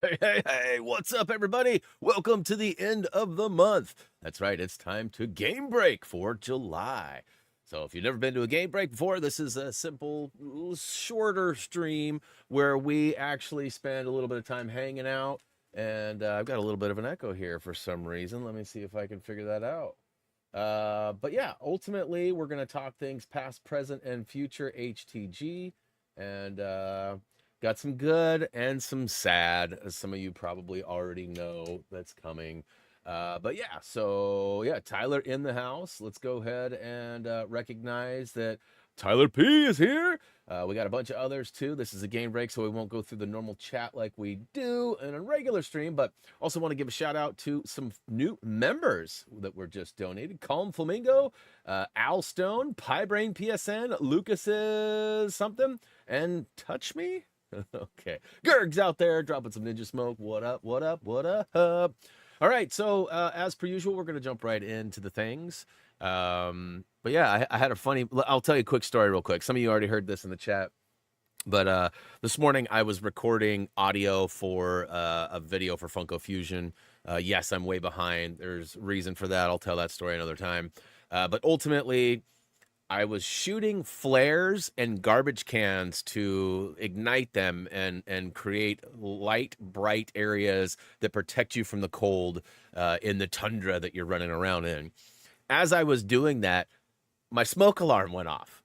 Hey, what's up, everybody? Welcome to the end of the month. That's right, it's time to game break for July. So if you've never been to a game break before, this is a simple, shorter stream where we actually spend a little bit of time hanging out. And I've got a little bit of an echo here for some reason. Let me see if I can figure that out. But yeah, ultimately, we're going to talk things past, present, and future HTG. And got some good and some sad, as some of you probably already know that's coming. But yeah, so yeah, Tyler in the house. Let's go ahead and recognize that Tyler P is here. We got a bunch of others too. This is a game break, so we won't go through the normal chat like we do in a regular stream, but also want to give a shout out to some new members that were just donated. Calm Flamingo, Al Stone, Piebrain PSN, Lucas's something, and Touch Me. Okay. Gerg's out there dropping some ninja smoke. What up? What up? What up? All right. So, as per usual, we're going to jump right into the things. But yeah, I had a funny, I'll tell you a quick story real quick. Some of you already heard this in the chat. But this morning I was recording audio for a video for Funko Fusion. Yes, I'm way behind. There's reason for that. I'll tell that story another time. But ultimately, I was shooting flares and garbage cans to ignite them and create light, bright areas that protect you from the cold in the tundra that you're running around in. As I was doing that, my smoke alarm went off.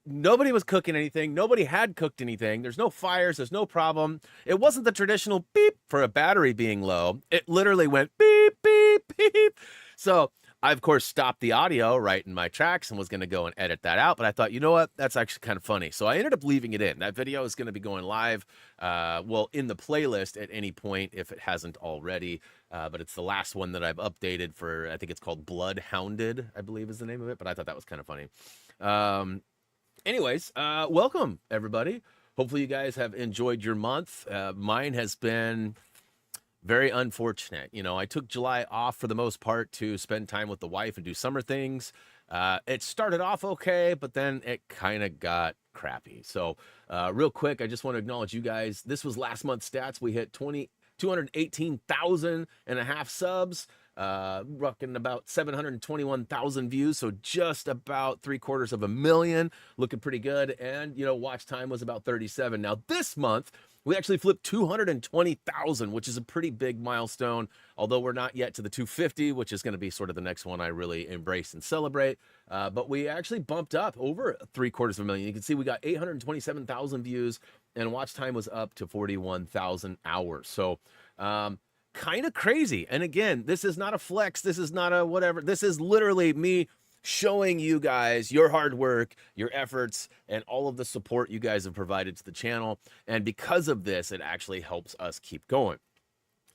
Nobody was cooking anything. Nobody had cooked anything. There's no fires. There's no problem. It wasn't the traditional beep for a battery being low. It literally went beep, beep, beep. So I, of course, stopped the audio right in my tracks and was going to go and edit that out. But I thought, you know what? That's actually kind of funny. So I ended up leaving it in. That video is going to be going live, in the playlist at any point if it hasn't already. But it's the last one that I've updated for, I think it's called Bloodhounded, I believe is the name of it. But I thought that was kind of funny. Anyways, welcome, everybody. Hopefully you guys have enjoyed your month. Mine has been very unfortunate. You know, I took July off for the most part to spend time with the wife and do summer things. It started off okay, but then it kind of got crappy. So real quick, I just want to acknowledge you guys. This was last month's stats. We hit 218,000 and a half subs, rocking about 721,000 views. So just about 750,000, looking pretty good. And, you know, watch time was about 37. Now this month, we actually flipped 220,000, which is a pretty big milestone, although we're not yet to the 250, which is going to be sort of the next one I really embrace and celebrate. But we actually bumped up over 750,000. You can see we got 827,000 views, and watch time was up to 41,000 hours. So, kind of crazy. And again, this is not a flex. This is not a whatever. This is literally me showing you guys your hard work, your efforts, and all of the support you guys have provided to the channel. And because of this, it actually helps us keep going.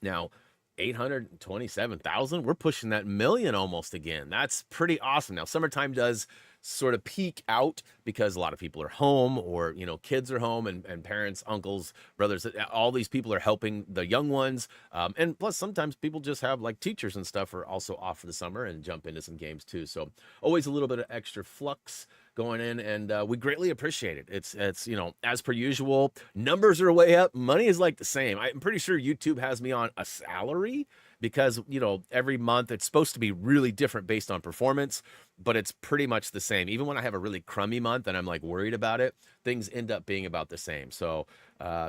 Now, 827,000, we're pushing that million almost again. That's pretty awesome. Now, summertime does sort of peak out because a lot of people are home, or, you know, kids are home, and parents, uncles, brothers, all these people are helping the young ones. And plus sometimes people just have, like, teachers and stuff are also off for the summer and jump into some games too. So always a little bit of extra flux going in, and we greatly appreciate it. It's you know, as per usual, numbers are way up, money is like the same. I'm pretty sure YouTube has me on a salary because, you know, every month it's supposed to be really different based on performance, but it's pretty much the same. Even when I have a really crummy month and I'm like worried about it, things end up being about the same. So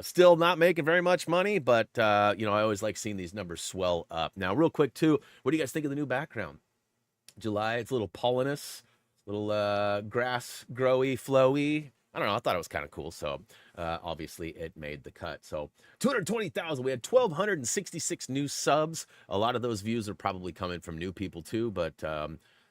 still not making very much money, but you know, I always like seeing these numbers swell up. Now, real quick too, what do you guys think of the new background? July, it's a little pollinous, little grass growy, flowy. I don't know. I thought it was kind of cool. So obviously it made the cut. So 220,000. We had 1,266 new subs. A lot of those views are probably coming from new people too. But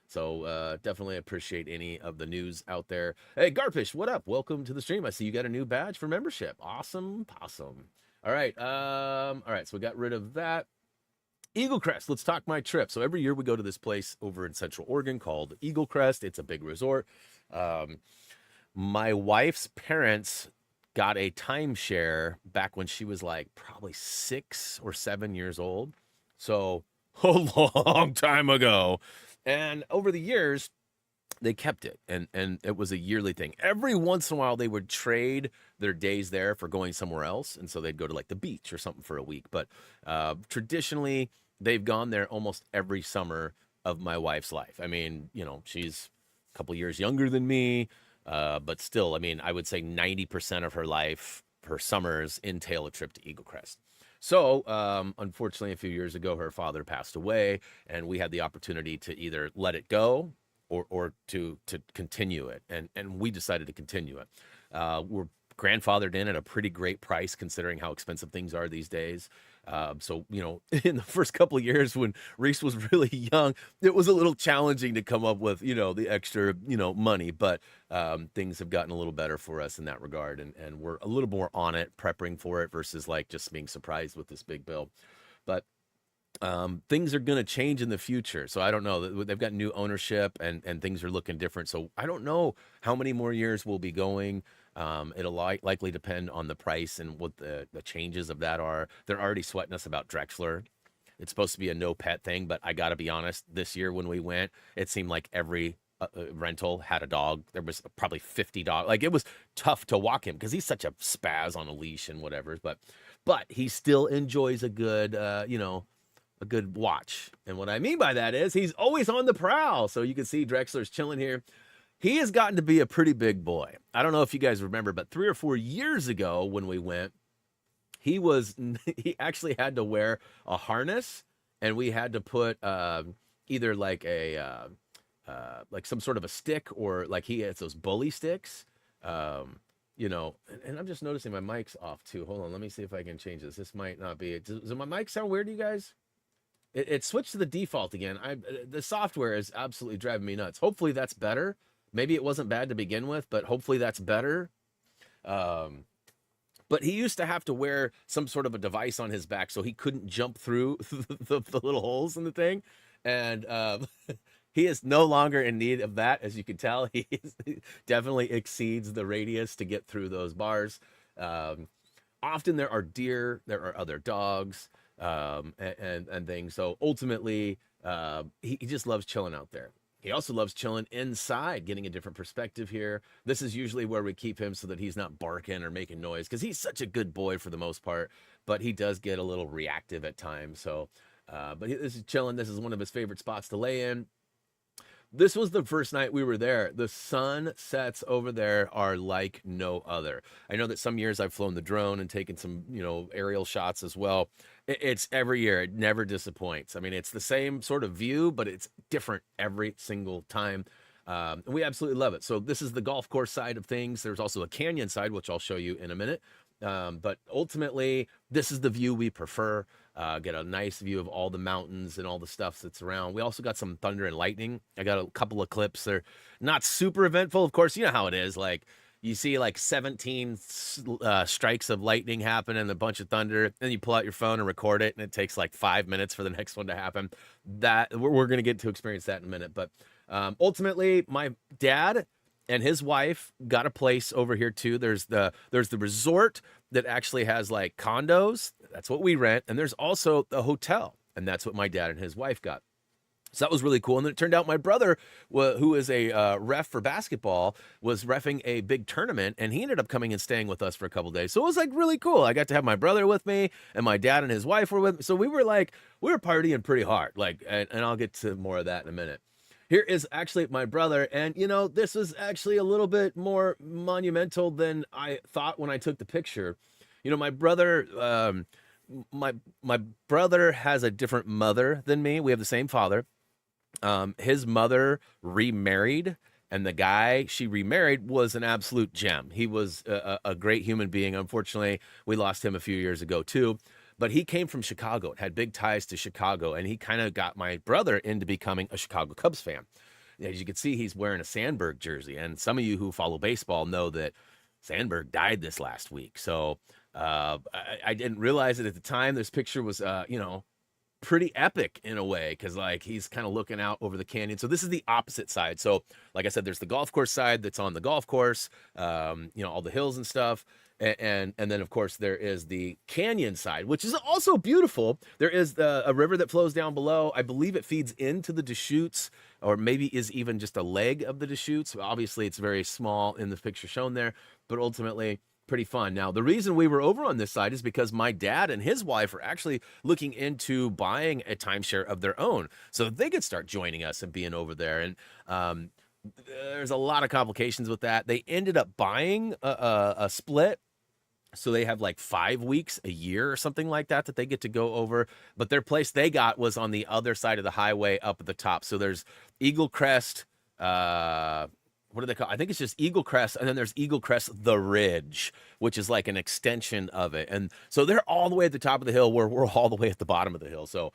so definitely appreciate any of the news out there. Hey, Garpish, what up? Welcome to the stream. I see you got a new badge for membership. Awesome possum. All right. All right. So we got rid of that. Eagle Crest, let's talk my trip. So every year we go to this place over in Central Oregon called Eagle Crest. It's a big resort. My wife's parents got a timeshare back when she was like probably 6 or 7 years old. So a long time ago. And over the years, they kept it, and it was a yearly thing. Every once in a while they would trade their days there for going somewhere else, and so they'd go to like the beach or something for a week. But traditionally they've gone there almost every summer of my wife's life. I mean, she's a couple years younger than me, but still, I mean, I would say 90% of her life, her summers entail a trip to Eagle Crest. So, unfortunately, a few years ago, her father passed away, and we had the opportunity to either let it go or to continue it, and we decided to continue it. We're grandfathered in at a pretty great price considering how expensive things are these days. So, in the first couple of years when Reese was really young, it was a little challenging to come up with, the extra, money, but things have gotten a little better for us in that regard. And we're a little more on it, prepping for it versus like just being surprised with this big bill. But things are going to change in the future. So I don't know. They've got new ownership and things are looking different. So I don't know how many more years we'll be going. It'll likely depend on the price and what the changes of that are. They're already sweating us about Drexler. It's supposed to be a no pet thing, but I got to be honest, this year when we went, it seemed like every rental had a dog. There was probably 50 dogs. Like, it was tough to walk him because he's such a spaz on a leash and whatever. But he still enjoys a good, a good watch. And what I mean by that is he's always on the prowl. So you can see Drexler's chilling here. He has gotten to be a pretty big boy. I don't know if you guys remember, but 3 or 4 years ago when we went, he actually had to wear a harness, and we had to put either like like some sort of a stick, or like he has those bully sticks, and I'm just noticing my mic's off too. Hold on, let me see if I can change this. This might not be it. Does my mic sound weird to you guys? It switched to the default again. The software is absolutely driving me nuts. Hopefully that's better. Maybe it wasn't bad to begin with, but hopefully that's better. But he used to have to wear some sort of a device on his back so he couldn't jump through the little holes in the thing. And he is no longer in need of that. As you can tell, he definitely exceeds the radius to get through those bars. Often there are deer, there are other dogs, and things. So ultimately, he just loves chilling out there. He also loves chilling inside, getting a different perspective here. This is usually where we keep him so that he's not barking or making noise, because he's such a good boy for the most part, but he does get a little reactive at times. So, this is chilling. This is one of his favorite spots to lay in. This was the first night we were there. The sunsets over there are like no other. I know that some years I've flown the drone and taken some, aerial shots as well. It's every year. It never disappoints. I mean, it's the same sort of view, but it's different every single time. We absolutely love it. So this is the golf course side of things. There's also a canyon side, which I'll show you in a minute. But ultimately, this is the view we prefer. Get a nice view of all the mountains and all the stuff that's around. We also got some thunder and lightning. I got a couple of clips. They're not super eventful. Of course, you know how it is. Like, you see like 17 strikes of lightning happen and a bunch of thunder. Then you pull out your phone and record it, and it takes like 5 minutes for the next one to happen. That we're going to get to experience that in a minute. But ultimately, my dad and his wife got a place over here too. There's the resort that actually has like condos. That's what we rent. And there's also the hotel. And that's what my dad and his wife got. So that was really cool. And then it turned out my brother, who is a ref for basketball, was reffing a big tournament. And he ended up coming and staying with us for a couple days. So it was like really cool. I got to have my brother with me, and my dad and his wife were with me. So we were partying pretty hard. And I'll get to more of that in a minute. Here is actually my brother, and this was actually a little bit more monumental than I thought when I took the picture. My brother, my brother has a different mother than me. We have the same father. His mother remarried, and the guy she remarried was an absolute gem. He was a great human being. Unfortunately, we lost him a few years ago too. But he came from Chicago, had big ties to Chicago, and he kind of got my brother into becoming a Chicago Cubs fan. As you can see, he's wearing a Sandberg jersey, and some of you who follow baseball know that Sandberg died this last week. So I didn't realize it at the time. This picture was, pretty epic in a way, because like he's kind of looking out over the canyon. So this is the opposite side. So like I said, there's the golf course side that's on the golf course, you know, all the hills and stuff. And then of course there is the canyon side, which is also beautiful. There is a river that flows down below. I believe it feeds into the Deschutes, or maybe is even just a leg of the Deschutes. Obviously it's very small in the picture shown there, but ultimately pretty fun. Now, the reason we were over on this side is because my dad and his wife are actually looking into buying a timeshare of their own so that they could start joining us and being over there. And there's a lot of complications with that. They ended up buying a split. So they have like 5 weeks a year or something like that that they get to go over. But their place they got was on the other side of the highway up at the top. So there's Eagle Crest, what do they call it? I think it's just Eagle Crest, and then there's Eagle Crest the Ridge, which is like an extension of it. And so they're all the way at the top of the hill, where we're all the way at the bottom of the hill. So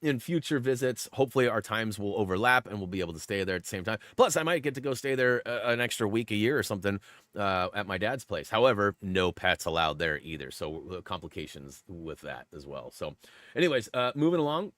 in future visits, hopefully our times will overlap and we'll be able to stay there at the same time. Plus, I might get to go stay there an extra week a year or something at my dad's place. However, no pets allowed there either. So complications with that as well. So anyways, moving along.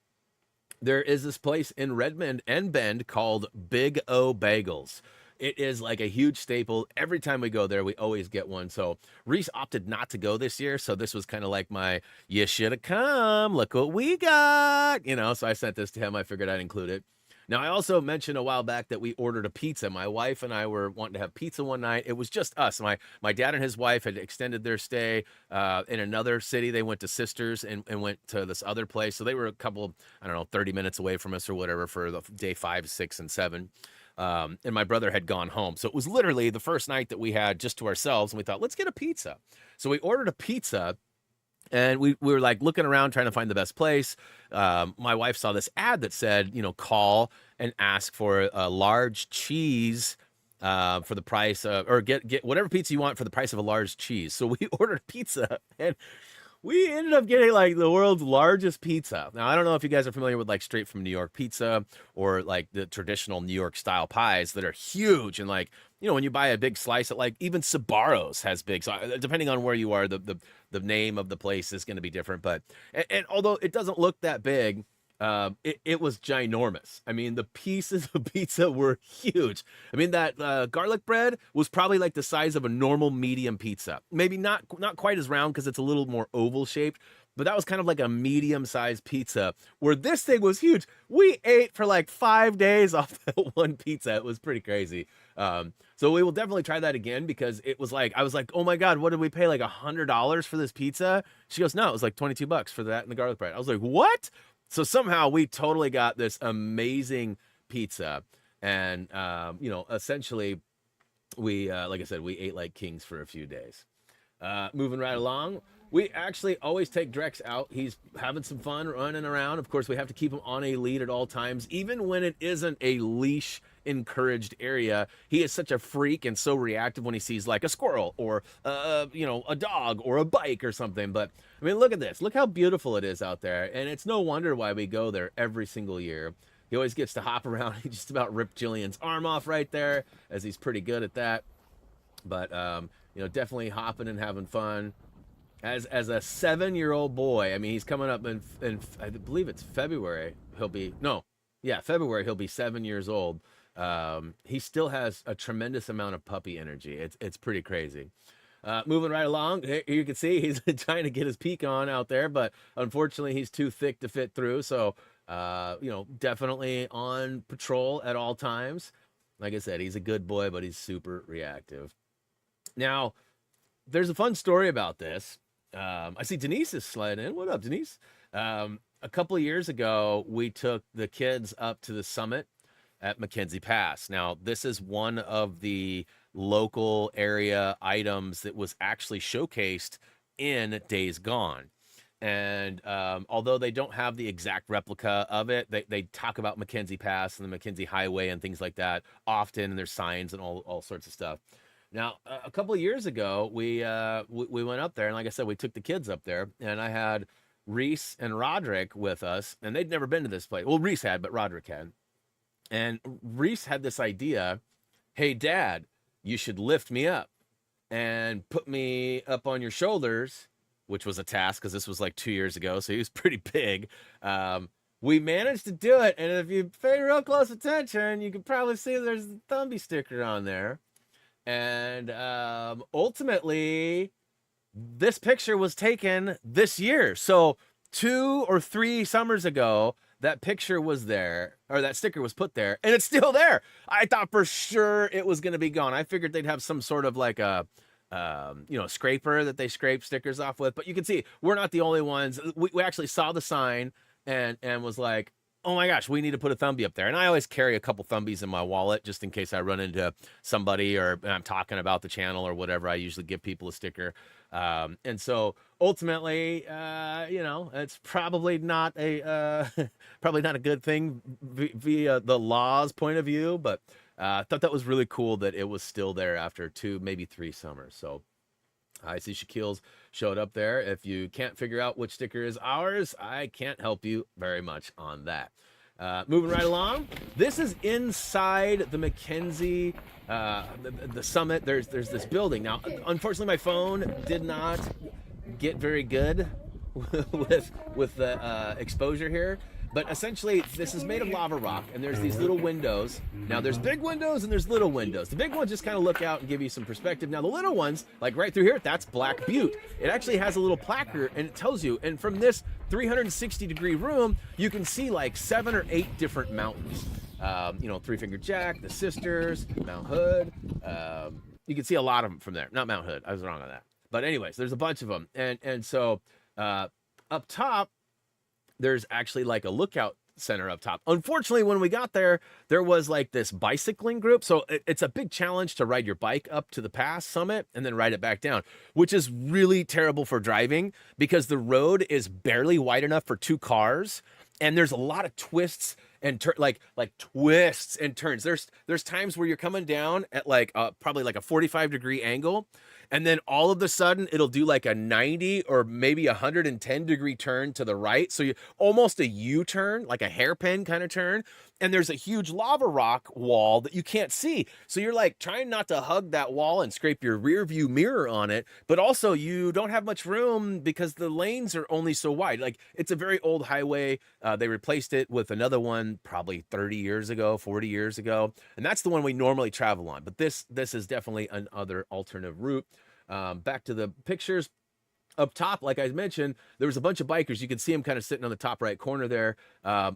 There is this place in Redmond and Bend called Big O Bagels. It is like a huge staple. Every time we go there, we always get one. So Reese opted not to go this year. So this was kind of like my, you should have come. Look what we got. You know, so I sent this to him. I figured I'd include it. Now, I also mentioned a while back that we ordered a pizza. My wife and I were wanting to have pizza one night. It was just us. My dad and his wife had extended their stay in another city. They went to Sisters and went to this other place. So they were a couple, I don't know, 30 minutes away from us or whatever for the day 5, 6, and 7. And my brother had gone home. So it was literally the first night that we had just to ourselves. And we thought, let's get a pizza. So we ordered a pizza. And we were like looking around trying to find the best place. My wife saw this ad that said, you know, call and ask for a large cheese for the price of, or get whatever pizza you want for the price of a large cheese. So we ordered pizza, and we ended up getting like the world's largest pizza. Now, I don't know if you guys are familiar with like straight from New York pizza or like the traditional New York style pies that are huge. And like, you know, when you buy a big slice at like even Sbarro's has big. So depending on where you are, the name of the place is going to be different. But, and although it doesn't look that big, it was ginormous. I mean, the pieces of pizza were huge. I mean, that garlic bread was probably like the size of a normal medium pizza. Maybe not quite as round because it's a little more oval shaped, but that was kind of like a medium-sized pizza, where this thing was huge. We ate for like 5 days off that one pizza. It was pretty crazy. So we will definitely try that again, because it was like, I was like, oh my God, what did we pay? Like $100 for this pizza? She goes, no, it was like $22 for that and the garlic bread. I was like, what? So somehow we totally got this amazing pizza. And, you know, essentially we, like I said, we ate like kings for a few days. Moving right along. We actually always take Drex out. He's having some fun running around. Of course, we have to keep him on a lead at all times, even when it isn't a leash encouraged area. He is such a freak and so reactive when he sees like a squirrel or you know, a dog or a bike or something. But I mean, look at this. Look how beautiful it is out there. And it's no wonder why we go there every single year. He always gets to hop around. He just about ripped Jillian's arm off right there, as he's pretty good at that. But you know, definitely hopping and having fun. As a 7-year-old boy, I mean, he's coming up in I believe it's February. February he'll be 7 years old. He still has a tremendous amount of puppy energy. It's pretty crazy. Moving right along, here you can see he's trying to get his peak on out there, but unfortunately he's too thick to fit through. So, you know, definitely on patrol at all times. Like I said, he's a good boy, but he's super reactive. Now, there's a fun story about this. I see Denise is sliding in. What up, Denise? A couple of years ago, we took the kids up to the summit at McKenzie Pass. Now, this is one of the local area items that was actually showcased in Days Gone. And although they don't have the exact replica of it, they talk about McKenzie Pass and the McKenzie Highway and things like that often, and there's signs and all sorts of stuff. Now, a couple of years ago, we went up there, and like I said, we took the kids up there, and I had Reese and Roderick with us, and they'd never been to this place. Well, Reese had, but Roderick had. And Reese had this idea, hey, Dad, you should lift me up and put me up on your shoulders which was a task because this was like 2 years ago, so he was pretty big. We managed to do it, and if you pay real close attention, you can probably see there's the Thumby sticker on there. And ultimately, this picture was taken this year. So 2 or 3 summers ago, that picture was there, or that sticker was put there, and it's still there. I thought for sure it was going to be gone. I figured they'd have some sort of like a scraper that they scrape stickers off with. But you can see we're not the only ones. We actually saw the sign and was like, oh my gosh, we need to put a Thumby up there. And I always carry a couple Thumbies in my wallet just in case I run into somebody or I'm talking about the channel or whatever. I usually give people a sticker. And so ultimately, it's probably not a good thing via the law's point of view, but I thought that was really cool that it was still there after 2, maybe 3 summers. So I see Shaquille's showed up there. If you can't figure out which sticker is ours, I can't help you very much on that. Moving right along, this is inside the McKenzie, the summit. There's this building. Now, unfortunately, my phone did not get very good with the exposure here. But essentially, this is made of lava rock, and there's these little windows. Now, there's big windows and there's little windows. The big ones just kind of look out and give you some perspective. Now, the little ones, like right through here, that's Black Butte. It actually has a little placard, and it tells you. And from this 360-degree room, you can see like 7 or 8 different mountains. Three Finger Jack, the Sisters, Mount Hood. You can see a lot of them from there. Not Mount Hood. I was wrong on that. But anyways, there's a bunch of them. And so up top, there's actually like a lookout center up top. Unfortunately, when we got there, there was like this bicycling group. So it's a big challenge to ride your bike up to the pass summit and then ride it back down, which is really terrible for driving because the road is barely wide enough for 2 cars. And there's a lot of twists and like twists and turns. There's times where you're coming down at like probably like a 45-degree angle, and then all of a sudden it'll do like a 90 or maybe 110-degree turn to the right. So you almost a U-turn, like a hairpin kind of turn. And there's a huge lava rock wall that you can't see. So you're like trying not to hug that wall and scrape your rear view mirror on it. But also you don't have much room because the lanes are only so wide. Like it's a very old highway. They replaced it with another one probably 30 years ago, 40 years ago. And that's the one we normally travel on. But this is definitely another alternative route. Back to the pictures. Up top, like I mentioned, there was a bunch of bikers. You can see them kind of sitting on the top right corner there.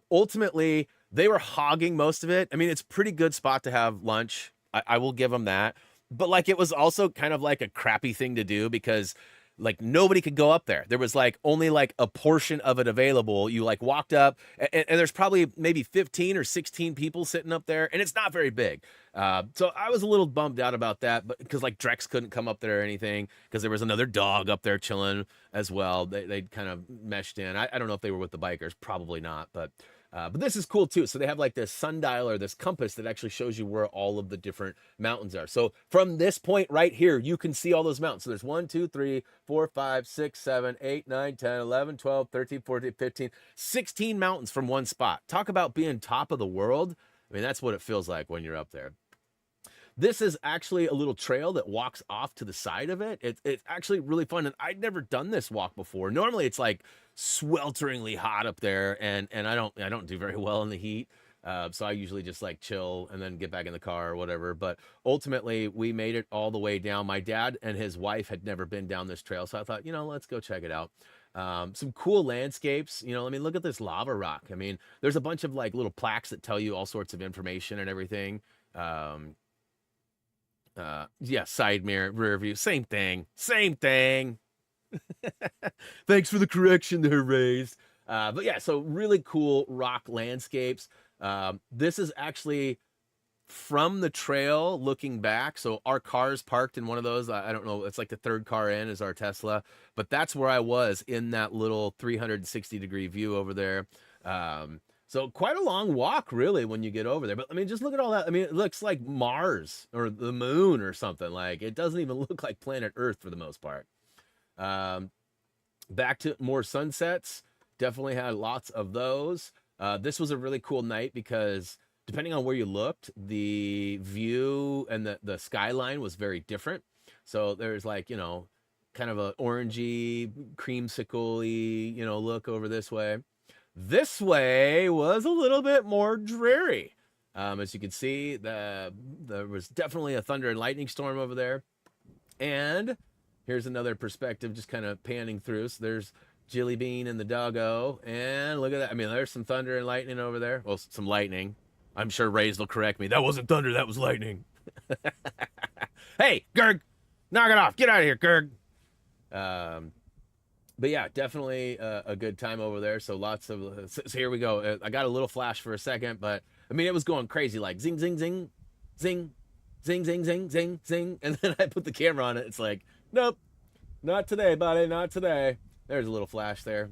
Ultimately, they were hogging most of it. I mean, it's a pretty good spot to have lunch. I will give them that. But like, it was also kind of like a crappy thing to do because like nobody could go up there. There was like only like a portion of it available. You like walked up and there's probably maybe 15 or 16 people sitting up there, and it's not very big. So I was a little bummed out about that, but because like Drex couldn't come up there or anything because there was another dog up there chilling as well. They kind of meshed in. I don't know if they were with the bikers, probably not, but this is cool too. So they have like this sundial or this compass that actually shows you where all of the different mountains are. So from this point right here, you can see all those mountains. So there's 1, 2, 3, 4, 5, 6, 7, 8, 9, 10, 11, 12, 13, 14, 15, 16 mountains from one spot. Talk about being top of the world. I mean, that's what it feels like when you're up there. This is actually a little trail that walks off to the side of it. It's actually really fun, and I'd never done this walk before. Normally, it's like swelteringly hot up there, and I don't do very well in the heat. So I usually just like chill and then get back in the car or whatever. But ultimately, we made it all the way down. My dad and his wife had never been down this trail, so I thought, let's go check it out. Some cool landscapes. I mean, look at this lava rock. I mean, there's a bunch of like little plaques that tell you all sorts of information and everything. Side mirror, rear view, same thing. Thanks for the correction there, Raised. But yeah, so really cool rock landscapes. This is actually from the trail looking back. So our car's parked in one of those. I don't know. It's like the third car in is our Tesla, but that's where I was in that little 360-degree view over there. So quite a long walk, really, when you get over there. But I mean, just look at all that. I mean, it looks like Mars or the moon or something. Like, it doesn't even look like planet Earth for the most part. Back to more sunsets. Definitely had lots of those. This was a really cool night because depending on where you looked, the view and the skyline was very different. So there's like, kind kind of a orangey, creamsicle-y, you know, look over this way. This way was a little bit more dreary. As you can see, there was definitely a thunder and lightning storm over there. And here's another perspective, just kind of panning through. So there's Jilly Bean and the doggo. And look at that. I mean, there's some thunder and lightning over there. Well, some lightning. I'm sure Rays will correct me. That wasn't thunder, that was lightning. Hey, Gerg, knock it off. Get out of here, Gerg. But yeah, definitely a good time over there. So lots of, so here we go. I got a little flash for a second, but I mean, it was going crazy, like zing, zing, zing, zing, zing, zing, zing, zing, zing. And then I put the camera on it. It's like, nope, not today, buddy, not today. There's a little flash there.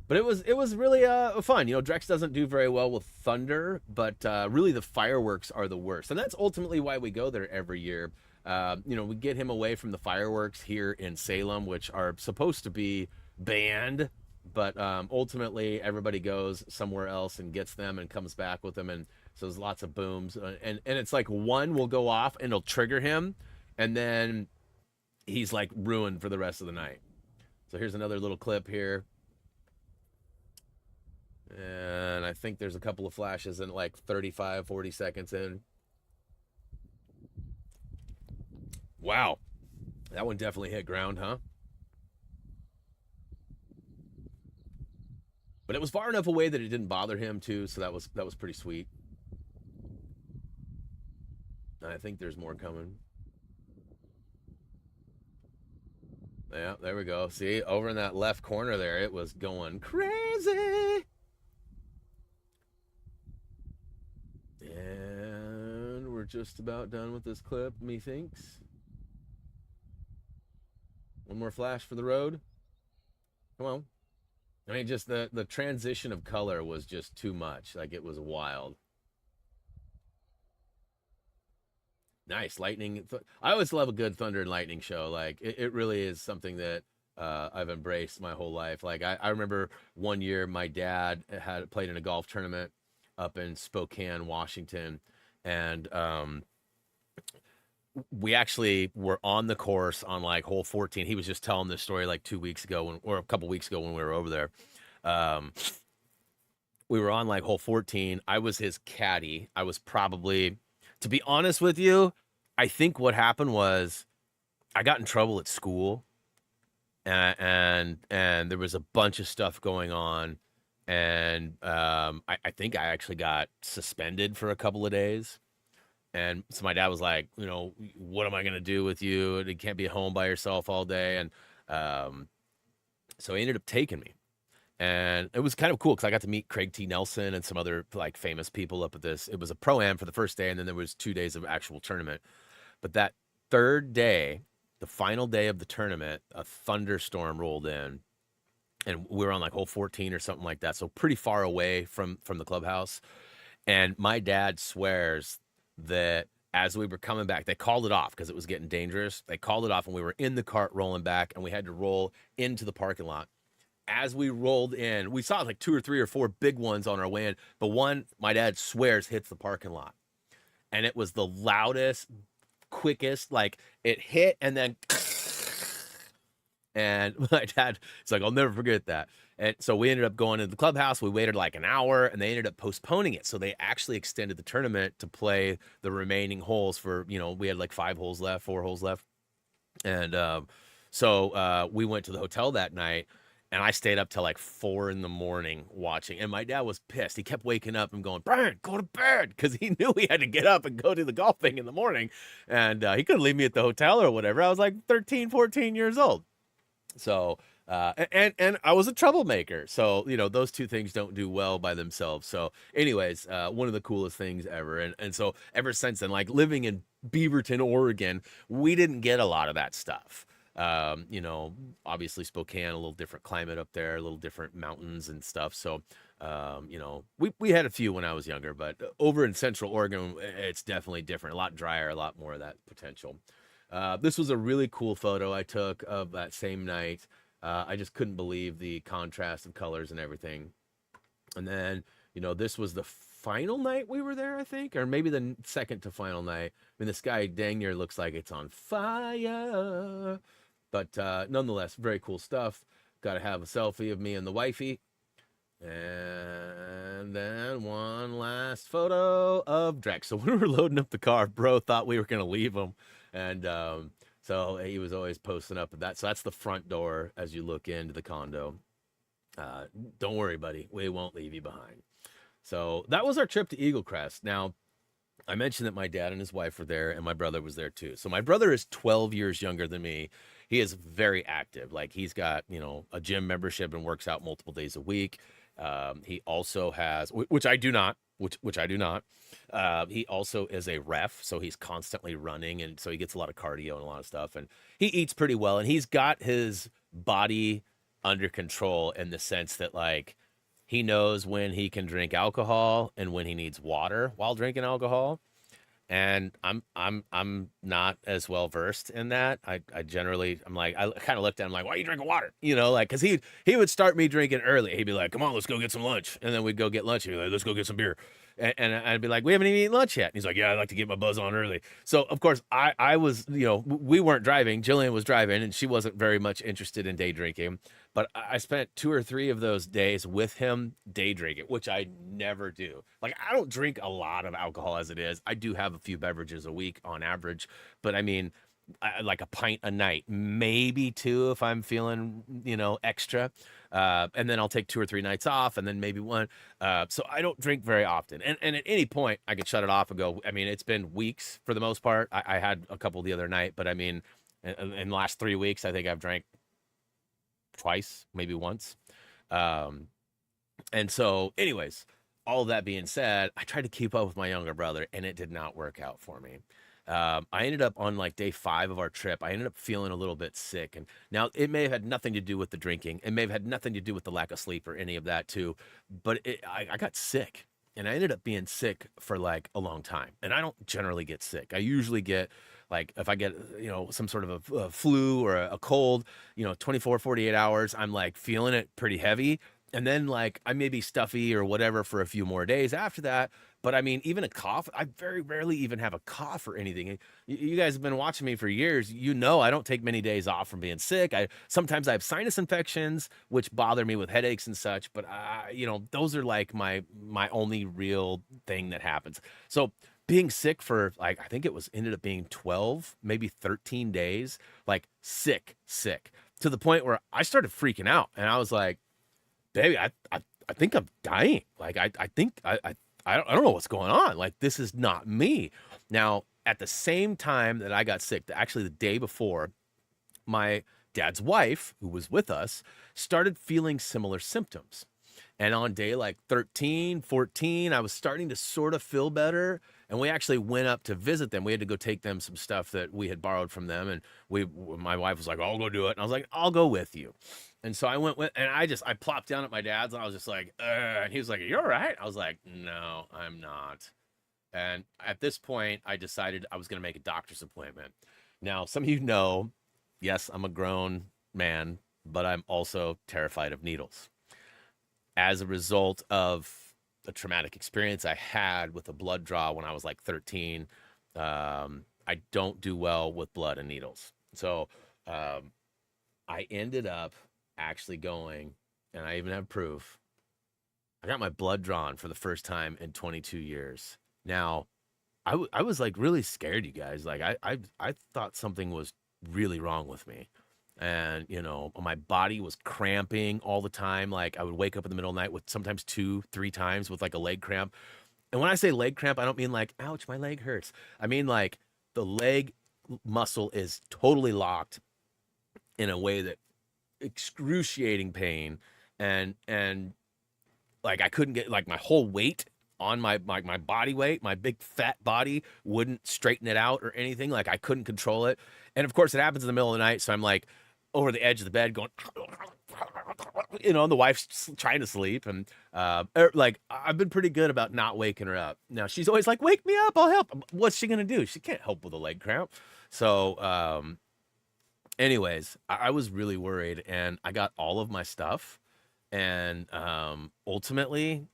But it was really fun. You know, Drex doesn't do very well with thunder, but really the fireworks are the worst. And that's ultimately why we go there every year. You know, we get him away from the fireworks here in Salem, which are supposed to be banned, but ultimately everybody goes somewhere else and gets them and comes back with them. And so there's lots of booms. And it's like one will go off and it'll trigger him, and then he's like ruined for the rest of the night. So here's another little clip here. And I think there's a couple of flashes in like 35, 40 seconds in. Wow. That one definitely hit ground, huh? But it was far enough away that it didn't bother him too, so that was pretty sweet. I think there's more coming. Yeah, there we go. See, over in that left corner there, it was going crazy. And we're just about done with this clip, methinks. One more flash for the road. Come on. I mean, just the transition of color was just too much. Like, it was wild. Nice. Lightning. I always love a good thunder and lightning show. Like, it really is something that I've embraced my whole life. Like, I remember one year my dad had played in a golf tournament up in Spokane, Washington. And we actually were on the course on like hole 14. He was just telling this story like 2 weeks ago or a couple weeks ago when we were over there. We were on like hole 14. I was his caddy. I was probably, to be honest with you, I think what happened was I got in trouble at school, and there was a bunch of stuff going on. And I think I actually got suspended for a couple of days. And so my dad was like, you know, what am I going to do with you? And you can't be home by yourself all day. And so he ended up taking me. And it was kind of cool because I got to meet Craig T. Nelson and some other like famous people up at this. It was a pro-am for the first day, and then there was 2 days of actual tournament. But that third day, the final day of the tournament, a thunderstorm rolled in. And we were on like hole 14 or something like that. So pretty far away from the clubhouse. And my dad swears that as we were coming back, they called it off because it was getting dangerous. They called it off and we were in the cart rolling back, and we had to roll into the parking lot. As we rolled in, we saw like 2 or 3 or 4 big ones on our way in. But one, my dad swears, hits the parking lot. And it was the loudest, quickest, like it hit and then... And my dad, it's like, I'll never forget that. And so we ended up going to the clubhouse. We waited like an hour, and they ended up postponing it. So they actually extended the tournament to play the remaining holes for, you know, we had like 5 holes left, 4 holes left. And so we went to the hotel that night, and I stayed up till like 4 in the morning watching. And my dad was pissed. He kept waking up and going, Brian, go to bed, because he knew he had to get up and go to the golfing in the morning. And he couldn't leave me at the hotel or whatever. I was like 13, 14 years old. So, and I was a troublemaker. So, you know, those two things don't do well by themselves. So anyways, one of the coolest things ever. And so ever since then, like living in Beaverton, Oregon, we didn't get a lot of that stuff. You know, obviously Spokane, a little different climate up there, a little different mountains and stuff. So, you know, we had a few when I was younger, but over in Central Oregon, it's definitely different, a lot drier, a lot more of that potential. This was a really cool photo I took of that same night. I just couldn't believe the contrast of colors and everything. And then, you know, this was the final night we were there, I think, or maybe the second to final night. I mean, the sky dang near looks like it's on fire. But nonetheless, very cool stuff. Got to have a selfie of me and the wifey. And then one last photo of Drex. So when we were loading up the car, bro thought we were going to leave him. And so he was always posting up at that. So that's the front door as you look into the condo. Don't worry, buddy. We won't leave you behind. So that was our trip to Eagle Crest. Now, I mentioned that my dad and his wife were there, and my brother was there too. So my brother is 12 years younger than me. He is very active. Like, he's got, a gym membership and works out multiple days a week. He also has, which I do not, which I do not. He also is a ref, so he's constantly running, and so he gets a lot of cardio and a lot of stuff. And he eats pretty well, and he's got his body under control in the sense that, like, he knows when he can drink alcohol and when he needs water while drinking alcohol. And I'm not as well versed in that. I generally, I'm like, I kind of looked at him like, why are you drinking water? Like, cause he would start me drinking early. He'd be like, come on, let's go get some lunch. And then we'd go get lunch. He'd be like, let's go get some beer. And I'd be like, we haven't even eaten lunch yet. And he's like, yeah, I like to get my buzz on early. So of course I was, we weren't driving. Jillian was driving, and she wasn't very much interested in day drinking. But I spent 2 or 3 of those days with him day drinking, which I never do. Like, I don't drink a lot of alcohol as it is. I do have a few beverages a week on average, but I mean, like a pint a night, maybe 2 if I'm feeling, extra. And then I'll take 2 or 3 nights off, and then maybe 1. So I don't drink very often. And at any point, I could shut it off and go. I mean, it's been weeks for the most part. I had a couple the other night, but I mean, in the last 3 weeks, I think I've drank twice, maybe once. And so anyways, all that being said, I tried to keep up with my younger brother, and it did not work out for me. I ended up on like day 5 of our trip. I ended up feeling a little bit sick. And now it may have had nothing to do with the drinking. It may have had nothing to do with the lack of sleep or any of that too. But I got sick, and I ended up being sick for like a long time. And I don't generally get sick. I usually get, like, if I get, some sort of a flu or a cold, 24, 48 hours, I'm like feeling it pretty heavy. And then, like, I may be stuffy or whatever for a few more days after that. But I mean, even a cough, I very rarely even have a cough or anything. You guys have been watching me for years. I don't take many days off from being sick. Sometimes I have sinus infections, which bother me with headaches and such. But, those are like my only real thing that happens. So being sick for, like, I think ended up being 12, maybe 13 days, like sick, to the point where I started freaking out, and I was like, baby, I think I'm dying. Like, I think I don't know what's going on. Like, this is not me. Now, at the same time that I got sick, actually the day before, my dad's wife, who was with us, started feeling similar symptoms. And on day like 13, 14, I was starting to sort of feel better. And we actually went up to visit them. We had to go take them some stuff that we had borrowed from them. And my wife was like, I'll go do it. And I was like, I'll go with you. And so I went with, and I plopped down at my dad's, and I was just like, and he was like, are you all right? I was like, no, I'm not. And at this point, I decided I was going to make a doctor's appointment. Now, some of you know, yes, I'm a grown man, but I'm also terrified of needles. As a result of a traumatic experience I had with a blood draw when I was like 13, I don't do well with blood and needles. So I ended up actually going, and I even have proof, I got my blood drawn for the first time in 22 years. Now, I was like really scared, you guys. Like, I thought something was really wrong with me. And, my body was cramping all the time. Like, I would wake up in the middle of the night with sometimes 2, 3 times with like a leg cramp. And when I say leg cramp, I don't mean like, ouch, my leg hurts. I mean like the leg muscle is totally locked in a way that excruciating pain. And like, I couldn't get, like, my whole weight on my body weight, my big fat body wouldn't straighten it out or anything. Like, I couldn't control it. And of course it happens in the middle of the night. So I'm like over the edge of the bed going, and the wife's trying to sleep. And like, I've been pretty good about not waking her up. Now she's always like, wake me up, I'll help. What's she going to do? She can't help with a leg cramp. So anyways, I was really worried, and I got all of my stuff. And ultimately,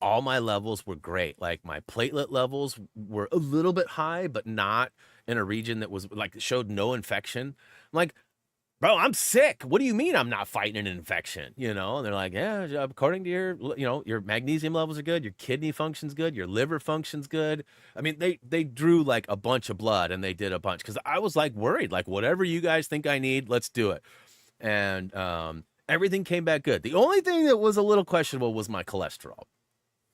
all my levels were great. Like, my platelet levels were a little bit high, but not in a region that was like, showed no infection. I'm like, bro, I'm sick. What do you mean I'm not fighting an infection? You know, and they're like, yeah, according to your, you know, your magnesium levels are good, your kidney function's good, your liver function's good. I mean, they drew like a bunch of blood and they did a bunch because I was like worried, like whatever you guys think I need, let's do it. And everything came back good. The only thing that was a little questionable was my cholesterol.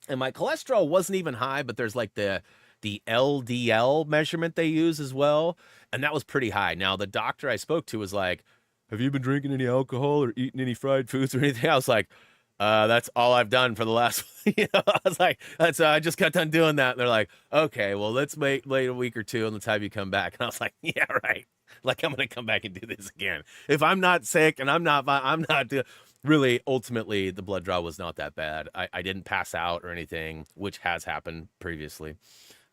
And my cholesterol wasn't even high, but there's like the LDL measurement they use as well, and that was pretty high. Now the doctor I spoke to was like, "Have you been drinking any alcohol or eating any fried foods or anything?" I was like, "That's all I've done for the last." You know, I was like, "That's I just got done doing that." And they're like, "Okay, well let's wait a week or two and let's have you come back." And I was like, "Yeah, right. Like I'm gonna come back and do this again if I'm not sick and I'm not really, ultimately, the blood draw was not that bad. I didn't pass out or anything, which has happened previously.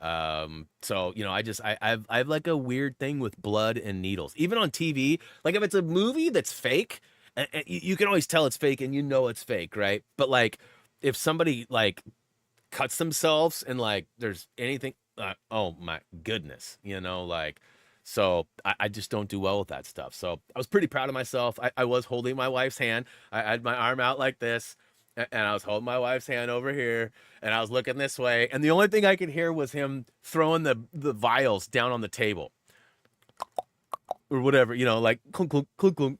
So, you know, I have like a weird thing with blood and needles, even on TV. Like if it's a movie that's fake, and you can always tell it's fake and you know it's fake, right? But like if somebody like cuts themselves and like there's anything, oh my goodness, you know, like. So I just don't do well with that stuff. So I was pretty proud of myself. I was holding my wife's hand. I had my arm out like this, and I was holding my wife's hand over here, and I was looking this way. And the only thing I could hear was him throwing the vials down on the table or whatever, you know, like clunk, clunk, clunk, clunk.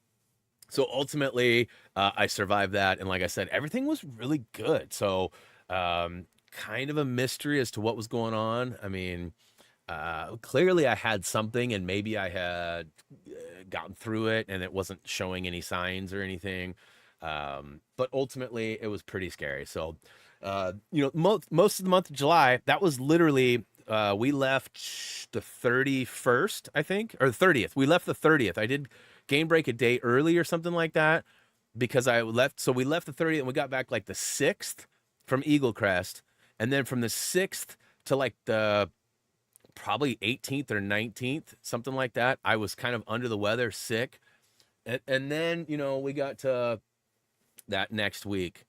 So ultimately, I survived that. And like I said, everything was really good. So kind of a mystery as to what was going on. I mean, clearly I had something and maybe I had gotten through it and it wasn't showing any signs or anything. But ultimately it was pretty scary. So, you know, most of the month of July, that was literally, we left the 31st, I think, or the 30th. We left the 30th. I did Gamebreak a day early or something like that because I left. So we left the 30th and we got back like the 6th from Eagle Crest. And then from the 6th to like the probably 18th or 19th, something like that, I was kind of under the weather, sick. And then, you know, we got to that next week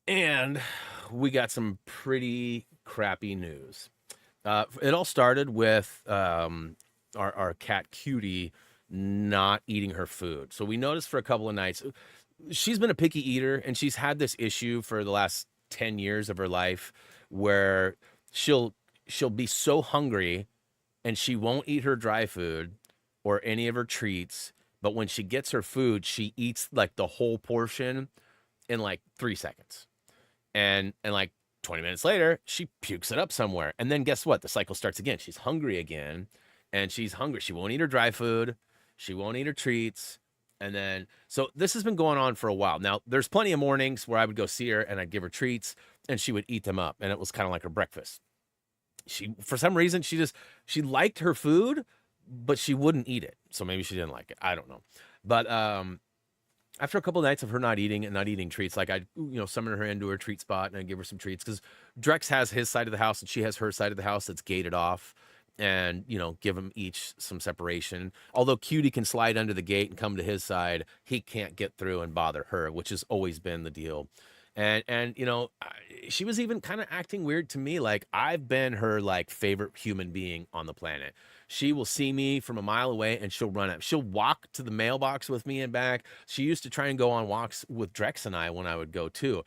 and we got some pretty crappy news. It all started with our cat Cutie not eating her food. So we noticed for a couple of nights, she's been a picky eater and she's had this issue for the last 10 years of her life where she'll be so hungry and she won't eat her dry food or any of her treats. But when she gets her food, she eats like the whole portion in like 3 seconds. And like 20 minutes later, she pukes it up somewhere. And then guess what? The cycle starts again. She's hungry again and she's hungry. She won't eat her dry food. She won't eat her treats. And then, so this has been going on for a while. Now, there's plenty of mornings where I would go see her and I'd give her treats and she would eat them up. And it was kind of like her breakfast. She, for some reason, she liked her food, but she wouldn't eat it. So maybe she didn't like it. I don't know. But after a couple of nights of her not eating treats, like I'd, you know, summon her into her treat spot and I'd give her some treats because Drex has his side of the house and she has her side of the house that's gated off, and, you know, give them each some separation. Although Cutie can slide under the gate and come to his side, he can't get through and bother her, which has always been the deal. And you know, she was even kind of acting weird to me. Like I've been her like favorite human being on the planet. She will see me from a mile away and she'll run up. She'll walk to the mailbox with me and back. She used to try and go on walks with Drex and I when I would go too.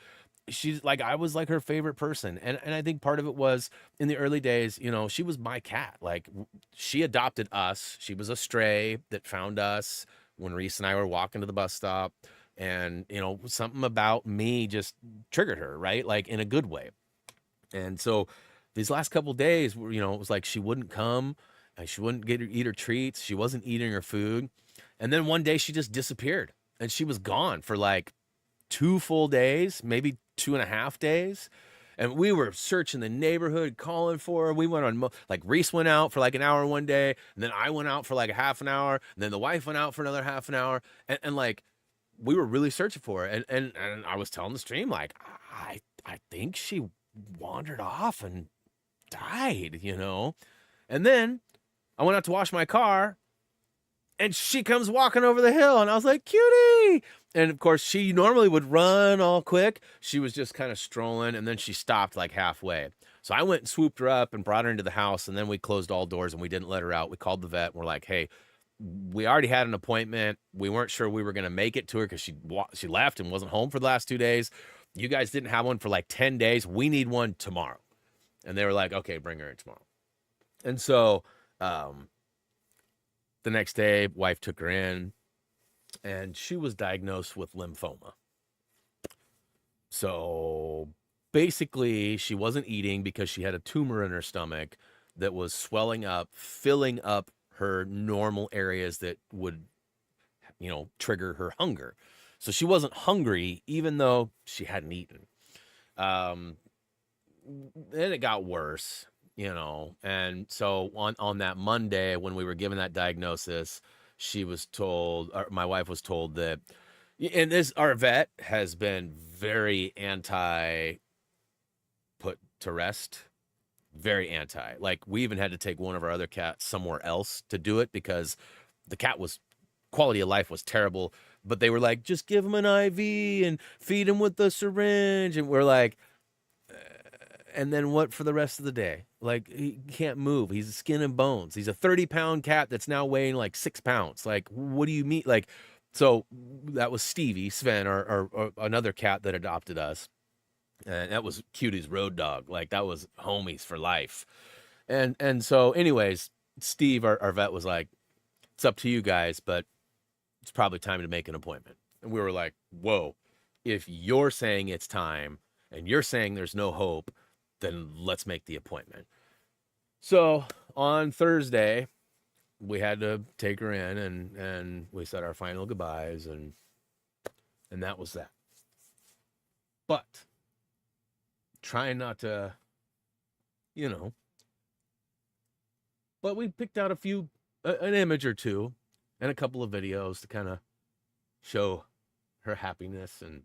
She's like, I was like her favorite person. And I think part of it was in the early days, you know, she was my cat. Like she adopted us. She was a stray that found us when Reese and I were walking to the bus stop. And, you know, something about me just triggered her, right? Like in a good way. And so these last couple of days, you know, it was like she wouldn't come and she wouldn't eat her treats. She wasn't eating her food. And then one day she just disappeared and she was gone for like 2 full days, maybe 2.5 days. And we were searching the neighborhood, calling for her. We went on, like Reese went out for like an hour one day. And then I went out for like a half an hour. And then the wife went out for another half an hour. And like, we were really searching for her. And I was telling the stream, like, I think she wandered off and died, you know? And then I went out to wash my car and she comes walking over the hill and I was like, Cutie. And of course she normally would run all quick. She was just kind of strolling and then she stopped like halfway. So I went and swooped her up and brought her into the house. And then we closed all doors and we didn't let her out. We called the vet and we're like, hey, we already had an appointment. We weren't sure we were going to make it to her because she left and wasn't home for the last 2 days. You guys didn't have one for like 10 days. We need one tomorrow. And they were like, okay, bring her in tomorrow. And so the next day, wife took her in, and she was diagnosed with lymphoma. So basically, she wasn't eating because she had a tumor in her stomach that was swelling up, filling up her normal areas that would, trigger her hunger. So she wasn't hungry, even though she hadn't eaten. Then it got worse, and so on that Monday when we were given that diagnosis, she was told, or my wife was told that, and our vet has been very anti put to rest, very anti. Like, we even had to take one of our other cats somewhere else to do it because the cat quality of life was terrible. But they were like, just give him an IV and feed him with the syringe. And we're like, and then what for the rest of the day? Like, he can't move. He's skin and bones. He's a 30-pound cat that's now weighing like 6 pounds. Like, what do you mean? Like, so that was Stevie, Sven, or another cat that adopted us. And that was Cutie's road dog. Like, that was homies for life. And so anyways, Steve, our vet, was like, it's up to you guys, but it's probably time to make an appointment. And we were like, whoa, if you're saying it's time and you're saying there's no hope, then let's make the appointment. So on Thursday, we had to take her in, and we said our final goodbyes, and that was that. But trying not to, but we picked out an image or two and a couple of videos to kind of show her happiness. And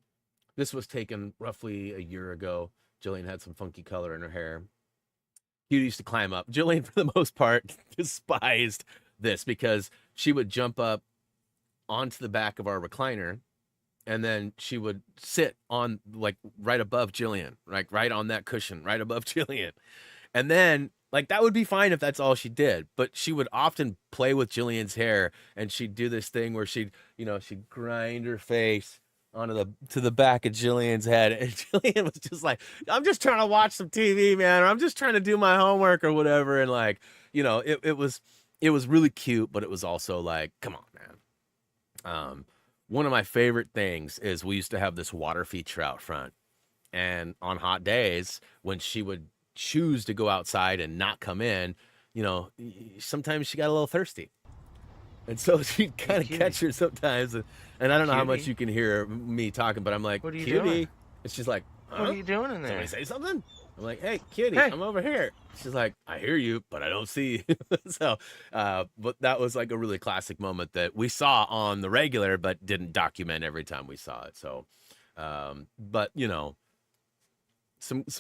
this was taken roughly a year ago. Jillian had some funky color in her hair. Cutie used to climb up. Jillian, for the most part, despised this because she would jump up onto the back of our recliner, and then she would sit on, like, right above Jillian, like right on that cushion, right above Jillian. And then, like, that would be fine if that's all she did, but she would often play with Jillian's hair, and she'd do this thing where she'd grind her face onto the back of Jillian's head, and Jillian was just like, I'm just trying to watch some TV, man, or I'm just trying to do my homework or whatever. And like, it was really cute, but it was also like, come on, man. One of my favorite things is we used to have this water feature out front, and on hot days when she would choose to go outside and not come in, sometimes she got a little thirsty. And so she'd kind of catch her sometimes. And I don't know how much you can hear me talking, but I'm like, what are you Cutie. Doing? And she's like, huh? What are you doing in there? Somebody say something? I'm like, hey, Cutie, hey. I'm over here. She's like, I hear you, but I don't see you. So, but that was like a really classic moment that we saw on the regular, but didn't document every time we saw it. So, but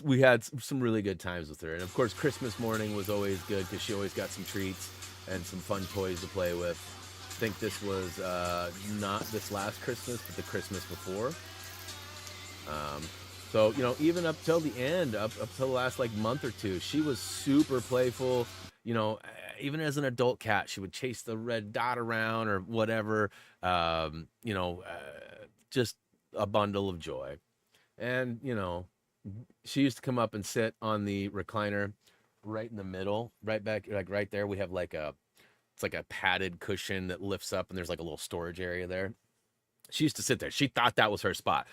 we had some really good times with her. And of course, Christmas morning was always good because she always got some treats and some fun toys to play with. I think this was not this last Christmas, but the Christmas before. So, even up till the end, up till the last like month or two, she was super playful. Even as an adult cat, she would chase the red dot around or whatever. Just a bundle of joy. And, she used to come up and sit on the recliner right in the middle, right back, like right there. We have it's like a padded cushion that lifts up, and there's like a little storage area there. She used to sit there. She thought that was her spot.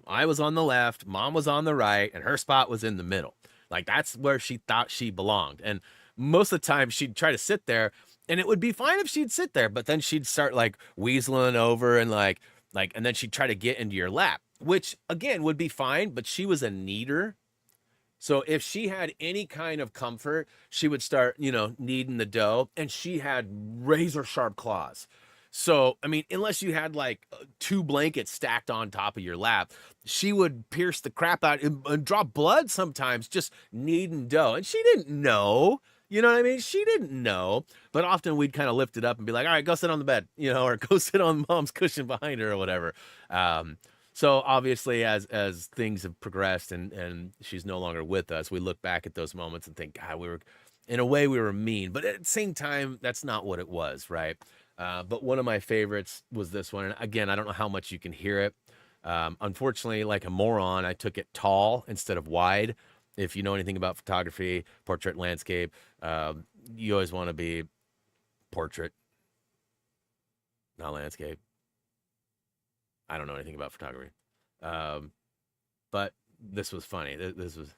I was on the left, Mom was on the right, and her spot was in the middle. Like, that's where she thought she belonged. And most of the time she'd try to sit there, and it would be fine if she'd sit there, but then she'd start like weaseling over and like, and then she'd try to get into your lap, which again would be fine, but she was a kneader. So if she had any kind of comfort, she would start, kneading the dough, and she had razor sharp claws. So, I mean, unless you had like 2 blankets stacked on top of your lap, she would pierce the crap out and draw blood sometimes just kneading dough. And she didn't know, you know what I mean? She didn't know, but often we'd kind of lift it up and be like, all right, go sit on the bed, or go sit on Mom's cushion behind her or whatever. So obviously, as things have progressed and she's no longer with us, we look back at those moments and think, God, in a way we were mean, but at the same time, that's not what it was, right? But one of my favorites was this one. And again, I don't know how much you can hear it. Unfortunately, like a moron, I took it tall instead of wide. If you know anything about photography, portrait, landscape, you always want to be portrait, not landscape. I don't know anything about photography. Um, but this was funny. This was.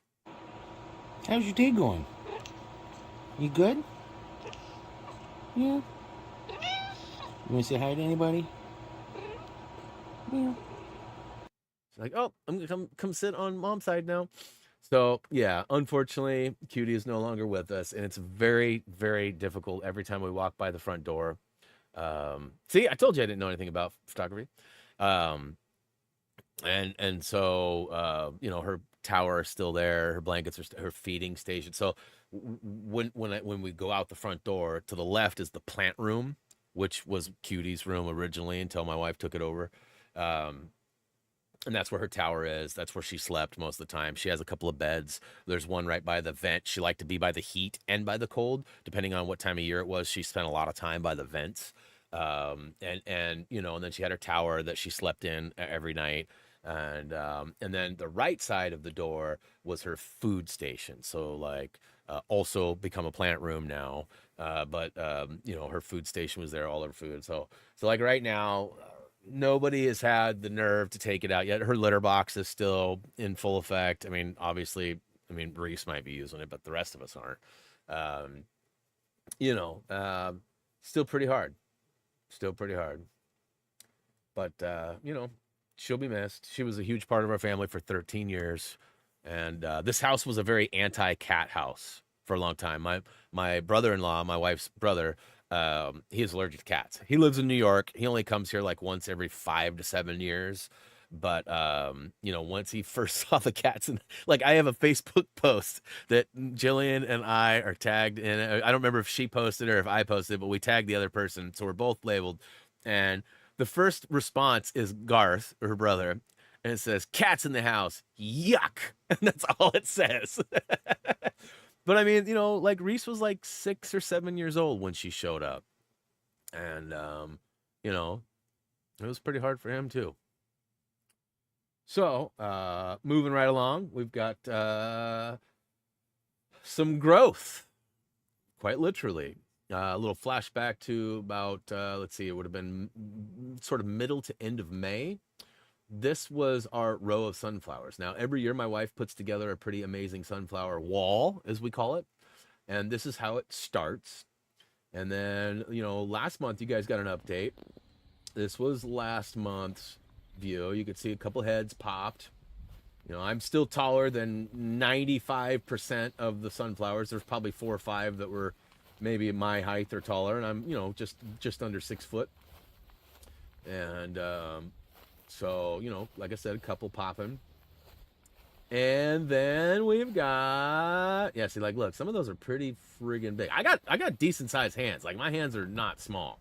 How's your day going? You good? Yeah. You want to say hi to anybody? Yeah. She's like, oh, I'm gonna come sit on mom's side now. So yeah, unfortunately, Cutie is no longer with us, and it's very, very difficult every time we walk by the front door. See, I told you I didn't know anything about photography. Um, and so you know, her tower is still there, her blankets are her feeding station. So when we go out the front door, to the left is the plant room, which was Cutie's room originally until my wife took it over. Um, and that's where her tower is. That's where she slept most of the time. She has a couple of beds. There's one right by the vent. She liked to be by the heat and by the cold, depending on what time of year it was. She spent a lot of time by the vents. And you know, and then she had her tower that she slept in every night. And then the right side of the door was her food station. So like also become a plant room now. But you know, her food station was there, all her food. So like right now, nobody has had the nerve to take it out yet. Her litter box is still in full effect. I mean, obviously, I mean, Reese might be using it, but the rest of us aren't. Um, you know, still pretty hard. Still pretty hard. But, you know, she'll be missed. She was a huge part of our family for 13 years. And this house was a very anti-cat house for a long time. My brother-in-law, my wife's brother, he is allergic to cats. He lives in New York. He only comes here like once every 5 to 7 years. But you know, once he first saw the cats, and like I have a Facebook post that Jillian and I are tagged in. I don't remember if she posted or if I posted, but we tagged the other person, so we're both labeled. And the first response is Garth, her brother, and it says, "Cats in the house, yuck," and that's all it says. But I mean, you know, like Reese was like 6 or 7 years old when she showed up, and you know, it was pretty hard for him too. So, moving right along, we've got some growth, quite literally. A little flashback to about, let's see, it would have been sort of middle to end of May. This was our row of sunflowers. Now, every year my wife puts together a pretty amazing sunflower wall, as we call it. And this is how it starts. And then, you know, last month you guys got an update. This was last month's view. You could see a couple heads popped. You know, I'm still taller than 95% of the sunflowers. There's probably 4 or 5 that were maybe my height or taller, and I'm, you know, just under 6 foot. And so, you know, like I said, a couple popping. And then we've got, yeah, see, like, look, some of those are pretty friggin' big. I got decent sized hands. Like, my hands are not small.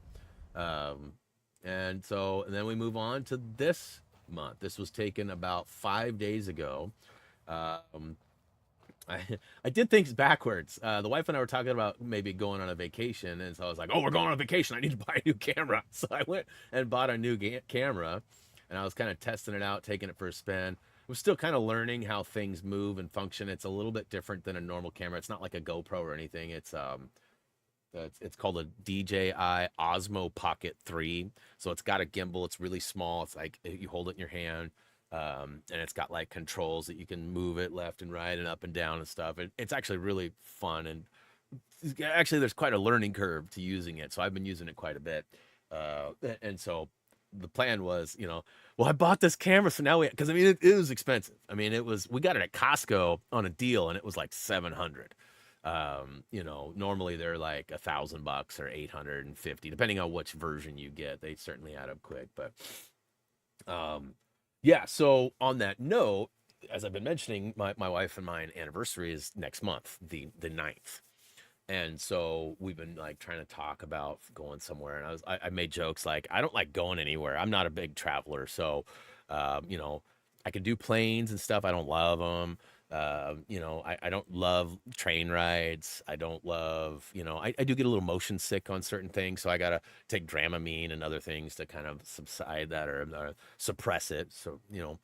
Um, and then we move on to this month. This was taken about 5 days ago. Um, I, I did things backwards. The wife and I were talking about maybe going on a vacation, and so I was like, "Oh, we're going on a vacation. I need to buy a new camera." So I went and bought a new camera, and I was kind of testing it out, taking it for a spin. We're still kind of learning how things move and function. It's a little bit different than a normal camera. It's not like a GoPro or anything. It's called a DJI Osmo Pocket 3. So it's got a gimbal. It's really small. It's like you hold it in your hand. And it's got like controls that you can move it left and right and up and down and stuff. It's actually really fun. And actually, there's quite a learning curve to using it. So I've been using it quite a bit. And so the plan was, you know, well, I bought this camera. So now because I mean, it was expensive. I mean, we got it at Costco on a deal and it was like 700. You know, normally they're like $1,000 or 850, depending on which version you get. They certainly add up quick, but, yeah. So on that note, as I've been mentioning, my wife and mine anniversary is next month, the 9th. And so we've been like trying to talk about going somewhere. And I made jokes like, I don't like going anywhere. I'm not a big traveler. So, you know, I can do planes and stuff. I don't love them. You know, I don't love train rides. I don't love, you know, I do get a little motion sick on certain things. So I got to take Dramamine and other things to kind of subside that or suppress it. So, you know,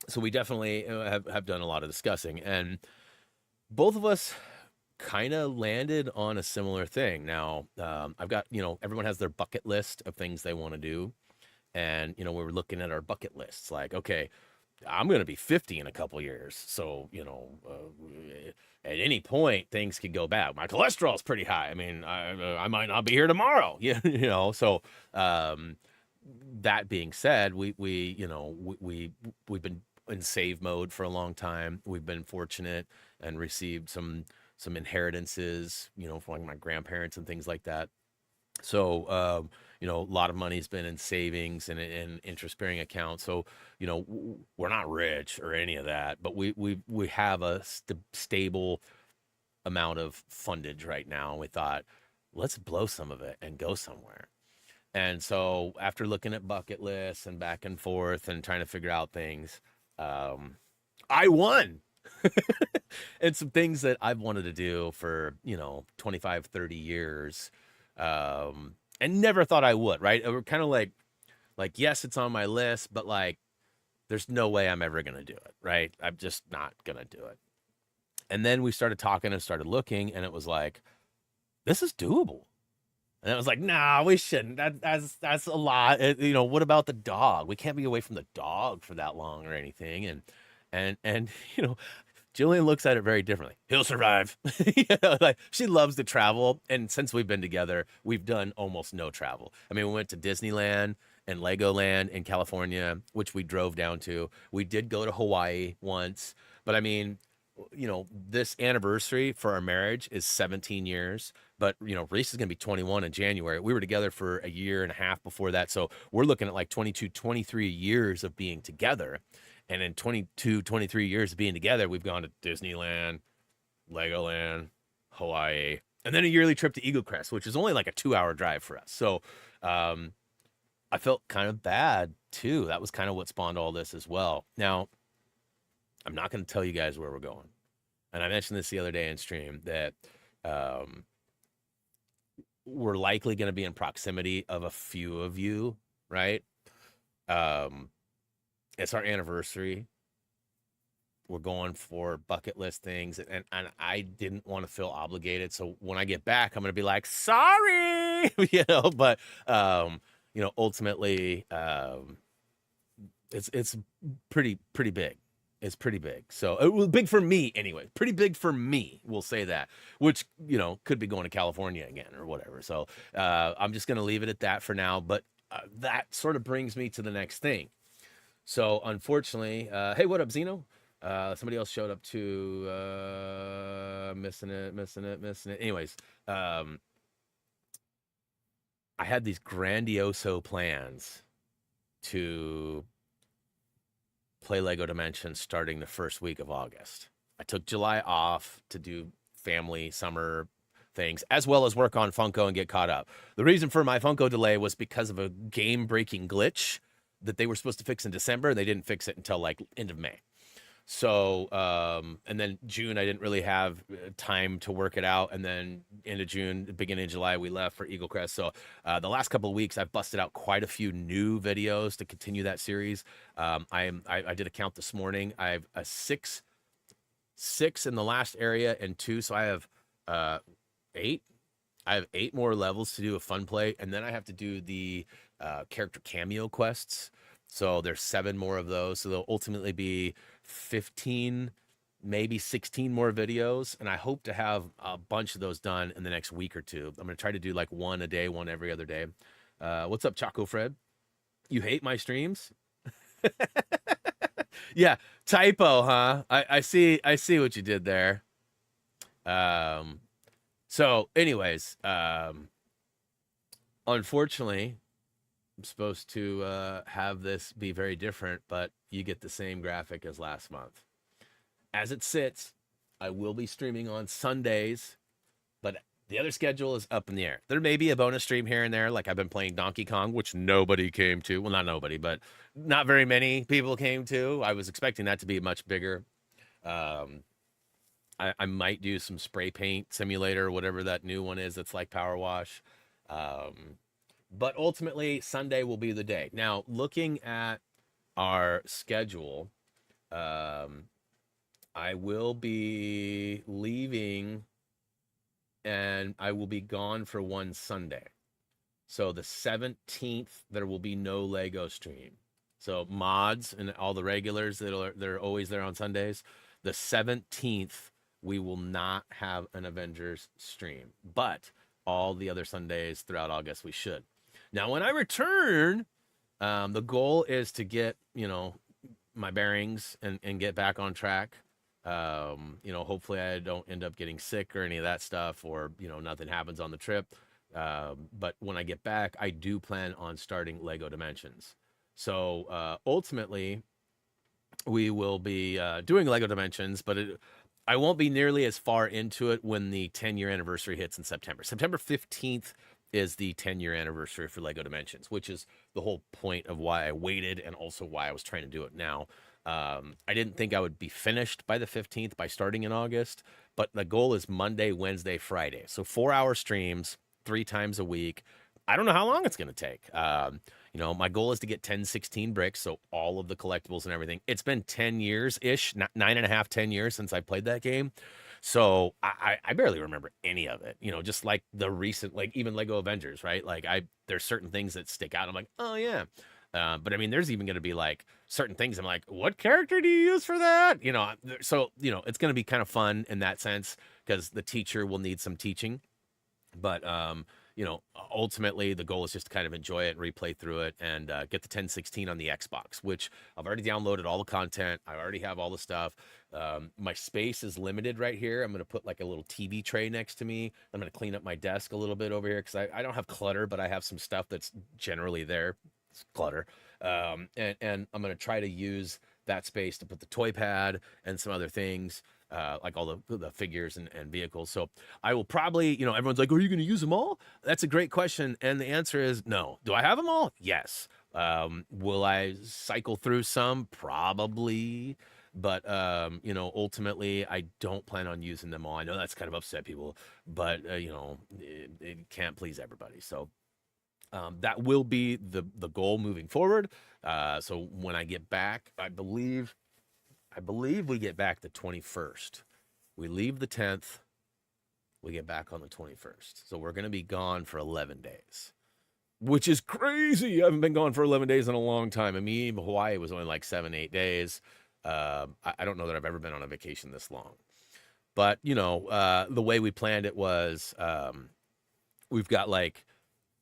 so we definitely have done a lot of discussing, and both of us kind of landed on a similar thing. Now, I've got, you know, everyone has their bucket list of things they want to do. And, you know, we were looking at our bucket lists like, okay, I'm going to be 50 in a couple years. So, you know, at any point, things could go bad. My cholesterol's pretty high. I mean, I might not be here tomorrow. You know, so that being said, you know, we've been in save mode for a long time. We've been fortunate and received some inheritances, you know, from like my grandparents and things like that. So, you know, a lot of money's been in savings and in interest-bearing accounts. So, you know, we're not rich or any of that, but we have a stable amount of fundage right now. We thought, let's blow some of it and go somewhere. And so, after looking at bucket lists and back and forth and trying to figure out things, I won. And some things that I've wanted to do for, you know, 25, 30 years. And never thought I would, right? We're kind of like, yes, it's on my list, but like, there's no way I'm ever going to do it, right? I'm just not going to do it. And then we started talking and started looking, and it was like, this is doable. And it was like, nah, we shouldn't. That's a lot. You know, what about the dog? We can't be away from the dog for that long or anything. And you know, Jillian looks at it very differently. He'll survive. You know, like she loves to travel. And since we've been together, we've done almost no travel. I mean, we went to Disneyland and Legoland in California, which we drove down to. We did go to Hawaii once. But I mean, you know, this anniversary for our marriage is 17 years. But, you know, Reese is going to be 21 in January. We were together for a year and a half before that. So we're looking at like 22, 23 years of being together. And in 22, 23 years of being together, we've gone to Disneyland, Legoland, Hawaii, and then a yearly trip to Eagle Crest, which is only like a 2-hour drive for us. So I felt kind of bad, too. That was kind of what spawned all this as well. Now, I'm not going to tell you guys where we're going. And I mentioned this the other day in stream that we're likely going to be in proximity of a few of you, right? It's our anniversary. We're going for bucket list things, and I didn't want to feel obligated. So when I get back, I'm going to be like, sorry, you know, but, you know, ultimately, it's pretty big. It's pretty big. So it was big for me anyway, pretty big for me. We'll say that, which, you know, could be going to California again or whatever. So, I'm just going to leave it at that for now. But, that sort of brings me to the next thing. So unfortunately, hey, what up, Zeno? Somebody else showed up too. Missing it. Anyways, I had these grandioso plans to play Lego Dimensions starting the first week of August. I took July off to do family summer things, as well as work on Funko and get caught up. The reason for my Funko delay was because of a game-breaking glitch that they were supposed to fix in December. They didn't fix it until like end of May. So, and then June, I didn't really have time to work it out. And then end of June, beginning of July, we left for Eagle Crest. So, the last couple of weeks, I've busted out quite a few new videos to continue that series. I did a count this morning. I have a six in the last area and 2. So I have, 8. I have 8 more levels to do a fun play. And then I have to do the, character cameo quests. So there's 7 more of those. So there'll ultimately be 15, maybe 16 more videos. And I hope to have a bunch of those done in the next week or 2. I'm going to try to do like 1 a day, 1 every other day. What's up, Choco Fred? You hate my streams? Yeah, typo, huh? I see what you did there. So anyways, unfortunately, I'm supposed to have this be very different, but you get the same graphic as last month. As it sits, I will be streaming on Sundays, but the other schedule is up in the air. There may be a bonus stream here and there, like I've been playing Donkey Kong, which nobody came to. Well, not nobody, but not very many people came to. I was expecting that to be much bigger. Um, I might do some spray paint simulator, whatever that new one is that's like Power Wash. Um, but ultimately, Sunday will be the day. Now, looking at our schedule, um, I will be leaving and I will be gone for one Sunday. So the 17th, there will be no Lego stream. So mods and all the regulars they're always there on Sundays. The 17th, we will not have an Avengers stream, but all the other Sundays throughout August we should. Now, when I return, the goal is to get my bearings and get back on track. Hopefully I don't end up getting sick or any of that stuff, or nothing happens on the trip. But when I get back, I do plan on starting Lego Dimensions. So ultimately, we will be doing Lego Dimensions, but I won't be nearly as far into it when the 10-year anniversary hits in September. September 15th is the 10-year anniversary for Lego Dimensions, which is the whole point of why I waited and also why I was trying to do it now. I didn't think I would be finished by the 15th by starting in August, but the goal is Monday, Wednesday, Friday. So 4-hour streams, 3 times a week. I don't know how long it's going to take. My goal is to get 10, 16 bricks, so all of the collectibles and everything. It's been 10 years-ish, 9.5, 10 years since I played that game. So I barely remember any of it, just like the recent, like even Lego Avengers, right? Like there's certain things that stick out. I'm like, oh yeah. But I mean, there's even going to be like certain things. I'm like, what character do you use for that? So, it's going to be kind of fun in that sense because the teacher will need some teaching. But, ultimately the goal is just to kind of enjoy it and replay through it and get the 1016 on the Xbox, which I've already downloaded all the content. I already have all the stuff. My space is limited right here. I'm going to put like a little TV tray next to me. I'm going to clean up my desk a little bit over here because I don't have clutter, but I have some stuff that's generally there. It's clutter. And I'm going to try to use that space to put the toy pad and some other things. Like all the figures and vehicles. So I will probably, everyone's like, are you going to use them all? That's a great question. And the answer is no. Do I have them all? Yes. Will I cycle through some? Probably. But, ultimately, I don't plan on using them all. I know that's kind of upset people, but, it can't please everybody. So that will be the goal moving forward. So when I get back, I believe we get back the 21st. We leave the 10th. We get back on the 21st. So we're going to be gone for 11 days, which is crazy. I haven't been gone for 11 days in a long time. I mean, Hawaii was only like 7, 8 days. I don't know that I've ever been on a vacation this long. But, the way we planned it was we've got like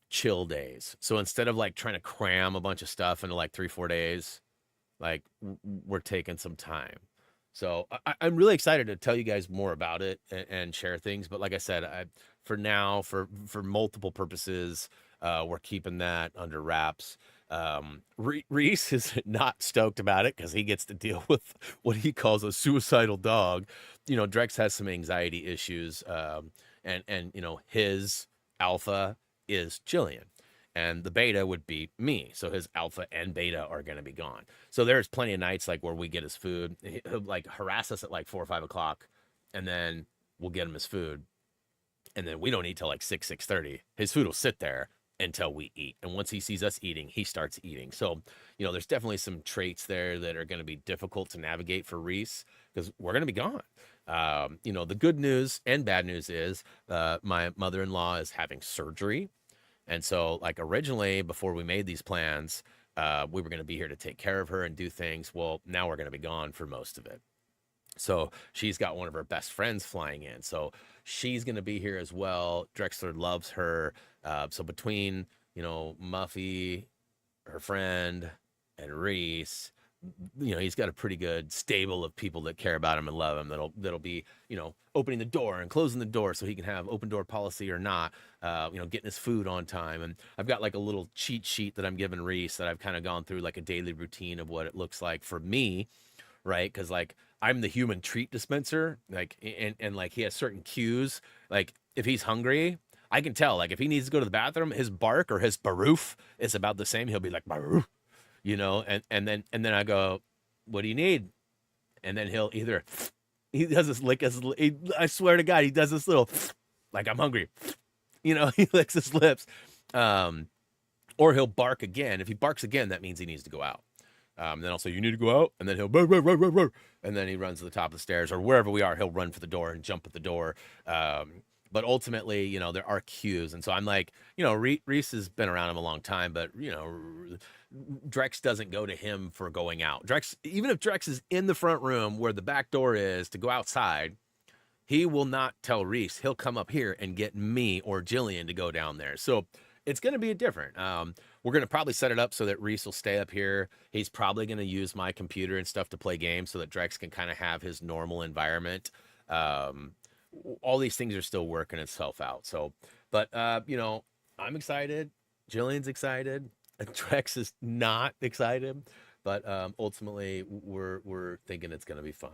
chill days. So instead of like trying to cram a bunch of stuff into like 3-4 days, like we're taking some time. So I'm really excited to tell you guys more about it and share things. But like I said, for now, for multiple purposes, we're keeping that under wraps. Reese is not stoked about it because he gets to deal with what he calls a suicidal dog. Drex has some anxiety issues, and his alpha is Jillian. And the beta would be me. So his alpha and beta are going to be gone. So there's plenty of nights like where we get his food. He'll like harass us at like 4 or 5 o'clock. And then we'll get him his food. And then we don't eat till like 6:30. His food will sit there until we eat. And once he sees us eating, he starts eating. So, there's definitely some traits there that are going to be difficult to navigate for Reese because we're going to be gone. The good news and bad news is my mother-in-law is having surgery. And so, like, originally, before we made these plans, we were going to be here to take care of her and do things. Well, now we're going to be gone for most of it. So she's got one of her best friends flying in. So she's going to be here as well. Drexler loves her. So between, Muffy, her friend, and Reese, he's got a pretty good stable of people that care about him and love him. That'll be, opening the door and closing the door so he can have open door policy or not, getting his food on time. And I've got like a little cheat sheet that I'm giving Reese that I've kind of gone through like a daily routine of what it looks like for me. Right. Cause like I'm the human treat dispenser, like, and like he has certain cues. Like if he's hungry, I can tell, like if he needs to go to the bathroom, his bark or his baroof is about the same. He'll be like, baroof. And then I go, what do you need? and then he'll either he does this lick his, I swear to God, he does this little like I'm hungry, he licks his lips, or he'll bark again. If he barks again, that means he needs to go out. Then I'll say, you need to go out. And then he'll, rah, rah, rah, rah, rah. And then he runs to the top of the stairs or wherever we are. He'll run for the door and jump at the door. But ultimately, there are cues. And so I'm like, Reese has been around him a long time, but, Drex doesn't go to him for going out. Even if Drex is in the front room where the back door is to go outside, he will not tell Reese. He'll come up here and get me or Jillian to go down there. So it's going to be different. We're going to probably set it up so that Reese will stay up here. He's probably going to use my computer and stuff to play games so that Drex can kind of have his normal environment. All these things are still working itself out. So, but, I'm excited. Jillian's excited. Drex is not excited, but ultimately we're thinking it's going to be fun.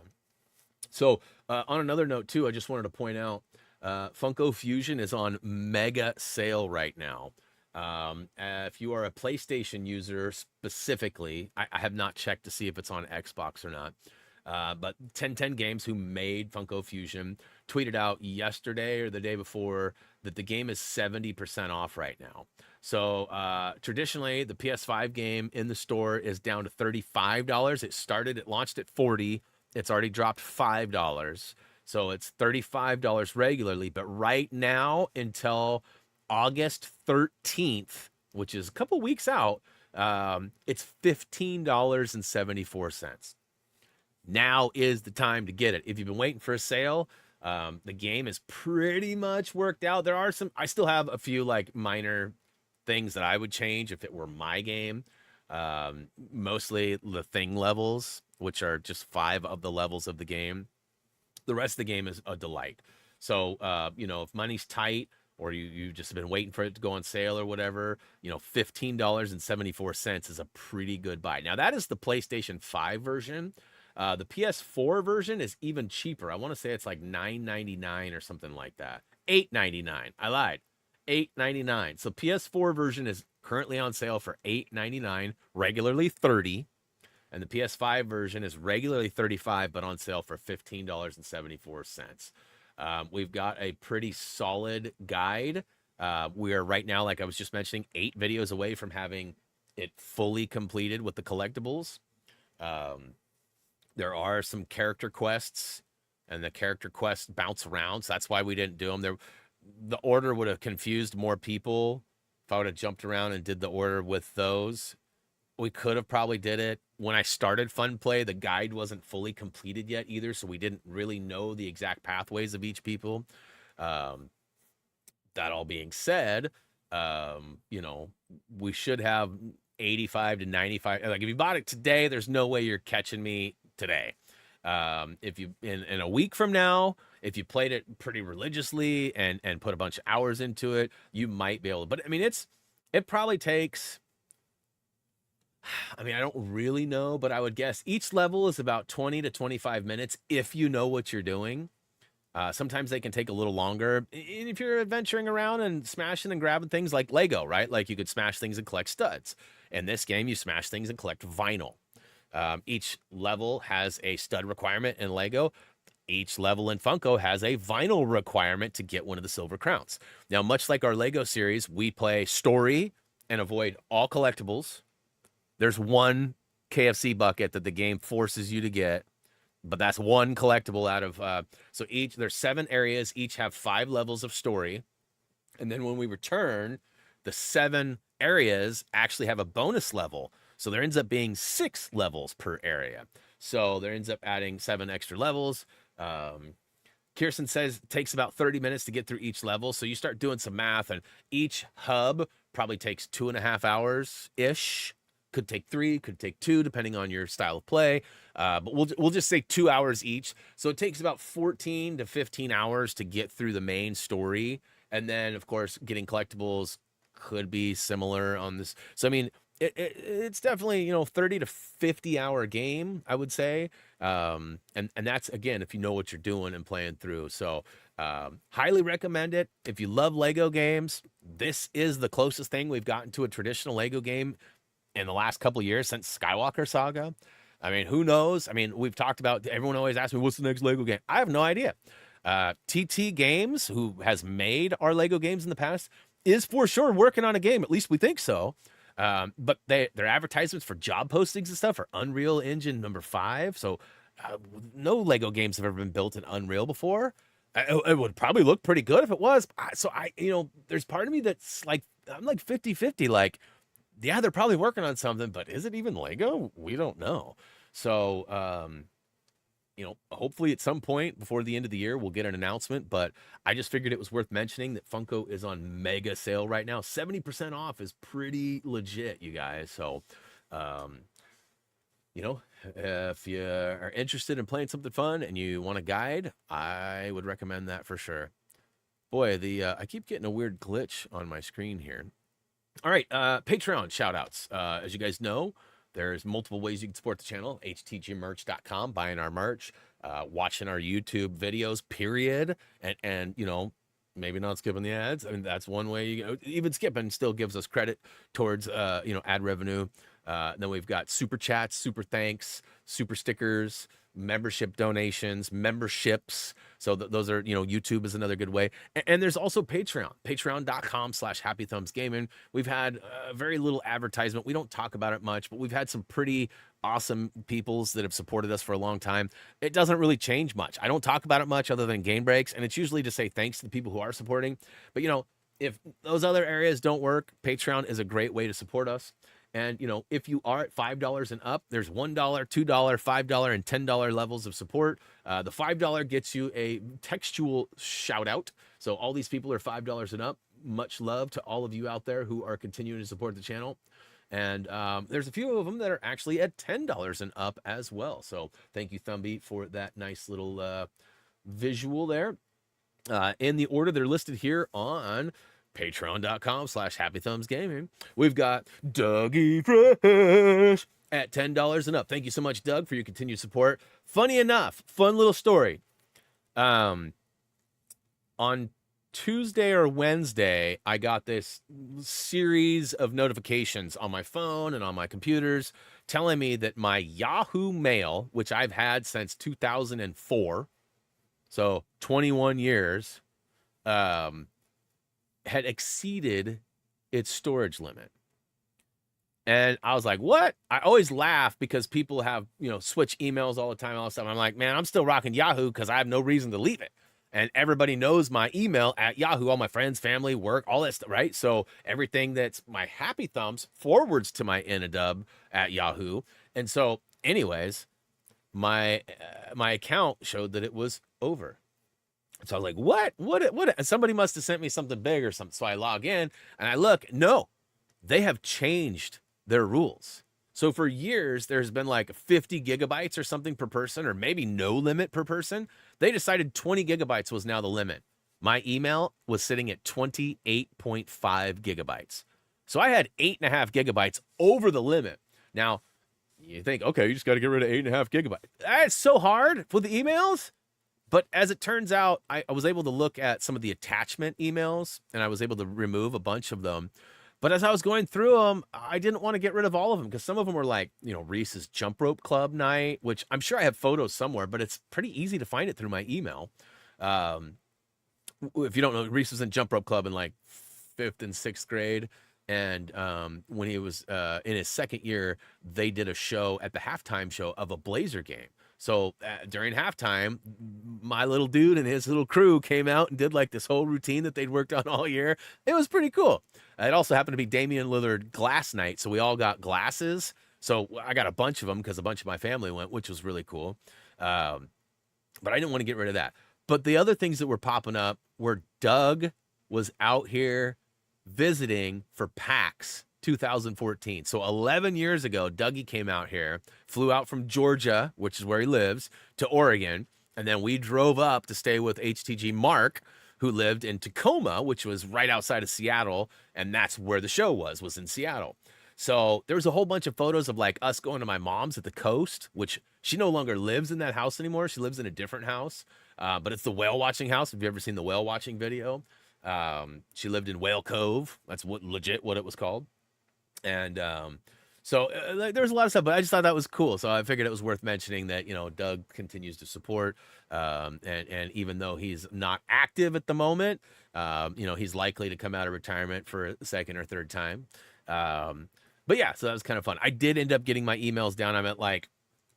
So on another note too, I just wanted to point out Funko Fusion is on mega sale right now. If you are a PlayStation user specifically, I have not checked to see if it's on Xbox or not. But 1010 Games, who made Funko Fusion, tweeted out yesterday or the day before that the game is 70% off right now. So traditionally, the PS5 game in the store is down to $35. It launched at $40. It's already dropped $5. So it's $35 regularly. But right now, until August 13th, which is a couple weeks out, it's $15.74. Now is the time to get it. If you've been waiting for a sale, the game is pretty much worked out. There are I still have a few like minor things that I would change if it were my game. Mostly the thing levels, which are just 5 of the levels of the game. The rest of the game is a delight. So, if money's tight or you just have been waiting for it to go on sale or whatever, $15.74 is a pretty good buy. Now, that is the PlayStation 5 version. The PS4 version is even cheaper. I want to say it's like $9.99 or something like that. $8.99. I lied. $8.99. So PS4 version is currently on sale for $8.99, regularly $30. And the PS5 version is regularly $35, but on sale for $15.74. We've got a pretty solid guide. We are right now, like I was just mentioning, 8 videos away from having it fully completed with the collectibles. There are some character quests, and the character quests bounce around, so that's why we didn't do them. The order would have confused more people if I would have jumped around and did the order with those. We could have probably did it. When I started Fun Play, the guide wasn't fully completed yet either, so we didn't really know the exact pathways of each people. That all being said, we should have 85 to 95. Like if you bought it today, there's no way you're catching me today. If you in a week from now, if you played it pretty religiously and put a bunch of hours into it, you might be able to. But I mean, it probably takes, I don't don't know, but I would guess each level is about 20 to 25 minutes if you know what you're doing. Sometimes they can take a little longer. And if you're adventuring around and smashing and grabbing things like Lego, right? Like you could smash things and collect studs. In this game, you smash things and collect vinyl. Each level has a stud requirement in Lego. Each level in Funko has a vinyl requirement to get one of the silver crowns. Now, much like our Lego series, we play story and avoid all collectibles. There's one KFC bucket that the game forces you to get, but that's one collectible out of, so there's 7 areas, each have 5 levels of story. And then when we return, the 7 areas actually have a bonus level. So there ends up being 6 levels per area. So there ends up adding 7 extra levels. Kirsten says it takes about 30 minutes to get through each level. So you start doing some math, and each hub probably takes 2.5 hours-ish. Could take 3, could take 2, depending on your style of play. But we'll just say 2 hours each. So it takes about 14 to 15 hours to get through the main story. And then, of course, getting collectibles could be similar on this. So, it's definitely, 30 to 50 hour game, I would say. And that's, again, if you know what you're doing and playing through. So highly recommend it. If you love Lego games, this is the closest thing we've gotten to a traditional Lego game in the last couple of years since Skywalker Saga. I mean, who knows? I mean, we've talked about, everyone always asks me, what's the next Lego game? I have no idea. TT Games, who has made our Lego games in the past, is for sure working on a game. At least we think so. But their advertisements for job postings and stuff are Unreal Engine #5. So no Lego games have ever been built in Unreal before. It would probably look pretty good if it was. So there's part of me that's like, I'm like 50-50. Like, yeah, they're probably working on something, but is it even Lego? We don't know. So, hopefully at some point before the end of the year, we'll get an announcement, but I just figured it was worth mentioning that Funko is on mega sale right now. 70% off is pretty legit, you guys. So, if you are interested in playing something fun and you want a guide, I would recommend that for sure. Boy, I keep getting a weird glitch on my screen here. All right, Patreon shout outs. As you guys know, there's multiple ways you can support the channel. HTGmerch.com, buying our merch, watching our YouTube videos, period. And maybe not skipping the ads. I mean, that's one way. Even skipping still gives us credit towards, ad revenue. Then we've got super chats, super thanks, super stickers, membership donations, memberships. So those are, YouTube is another good way. And there's also Patreon, patreon.com/happythumbsgaming. We've had very little advertisement. We don't talk about it much, but we've had some pretty awesome peoples that have supported us for a long time. It doesn't really change much. I don't talk about it much other than game breaks. And it's usually to say thanks to the people who are supporting. But, if those other areas don't work, Patreon is a great way to support us. And, if you are at $5 and up, there's $1, $2, $5, and $10 levels of support. The $5 gets you a textual shout out. So all these people are $5 and up. Much love to all of you out there who are continuing to support the channel. And there's a few of them that are actually at $10 and up as well. So thank you, Thumby, for that nice little visual there. In the order they're listed here on patreon.com/happythumbsgaming. We've got Dougie Fresh at $10 and up. Thank you so much, Doug, for your continued support. Funny enough, fun little story. On Tuesday or Wednesday, I got this series of notifications on my phone and on my computers telling me that my Yahoo Mail, which I've had since 2004, so 21 years, had exceeded its storage limit. And I was like, what? I always laugh because people have, switch emails all the time, all the stuff. I'm like, man, I'm still rocking Yahoo because I have no reason to leave it. And everybody knows my email at Yahoo, all my friends, family, work, all that stuff, right? So everything that's my Happy Thumbs forwards to my Inadub at Yahoo. And so anyways, my account showed that it was over. So I was like, what? And somebody must have sent me something big or something. So I log in and I look, no, they have changed their rules. So for years, there's been like 50 gigabytes or something per person, or maybe no limit per person. They decided 20 gigabytes was now the limit. My email was sitting at 28.5 gigabytes. So I had 8.5 gigabytes over the limit. Now, you think, okay, you just got to get rid of 8.5 gigabytes. That's so hard with the emails. But as it turns out, I was able to look at some of the attachment emails, and I was able to remove a bunch of them. But as I was going through them, I didn't want to get rid of all of them because some of them were like, Reese's Jump Rope Club night, which I'm sure I have photos somewhere, but it's pretty easy to find it through my email. If you don't know, Reese was in Jump Rope Club in like 5th and 6th grade. And when he was in his second year, they did a show at the halftime show of a Blazer game. So during halftime, my little dude and his little crew came out and did like this whole routine that they'd worked on all year. It was pretty cool. It also happened to be Damian Lillard glass night. So we all got glasses. So I got a bunch of them because a bunch of my family went, which was really cool. But I didn't want to get rid of that. But the other things that were popping up were Doug was out here visiting for PAX 2014. So 11 years ago, Dougie came out here, flew out from Georgia, which is where he lives, to Oregon. And then we drove up to stay with HTG Mark, who lived in Tacoma, which was right outside of Seattle. And that's where the show was in Seattle. So there was a whole bunch of photos of like us going to my mom's at the coast, which she no longer lives in that house anymore. She lives in a different house, but it's the whale watching house. Have you ever seen the whale watching video? She lived in Whale Cove. That's legit what it was called. And So like, there's a lot of stuff, but I just thought that was cool. So I figured it was worth mentioning that, you know, Doug continues to support. And even though he's not active at the moment, you know, he's likely to come out of retirement for a second or third time. But yeah, so that was kind of fun. I did end up getting my emails down. I'm at like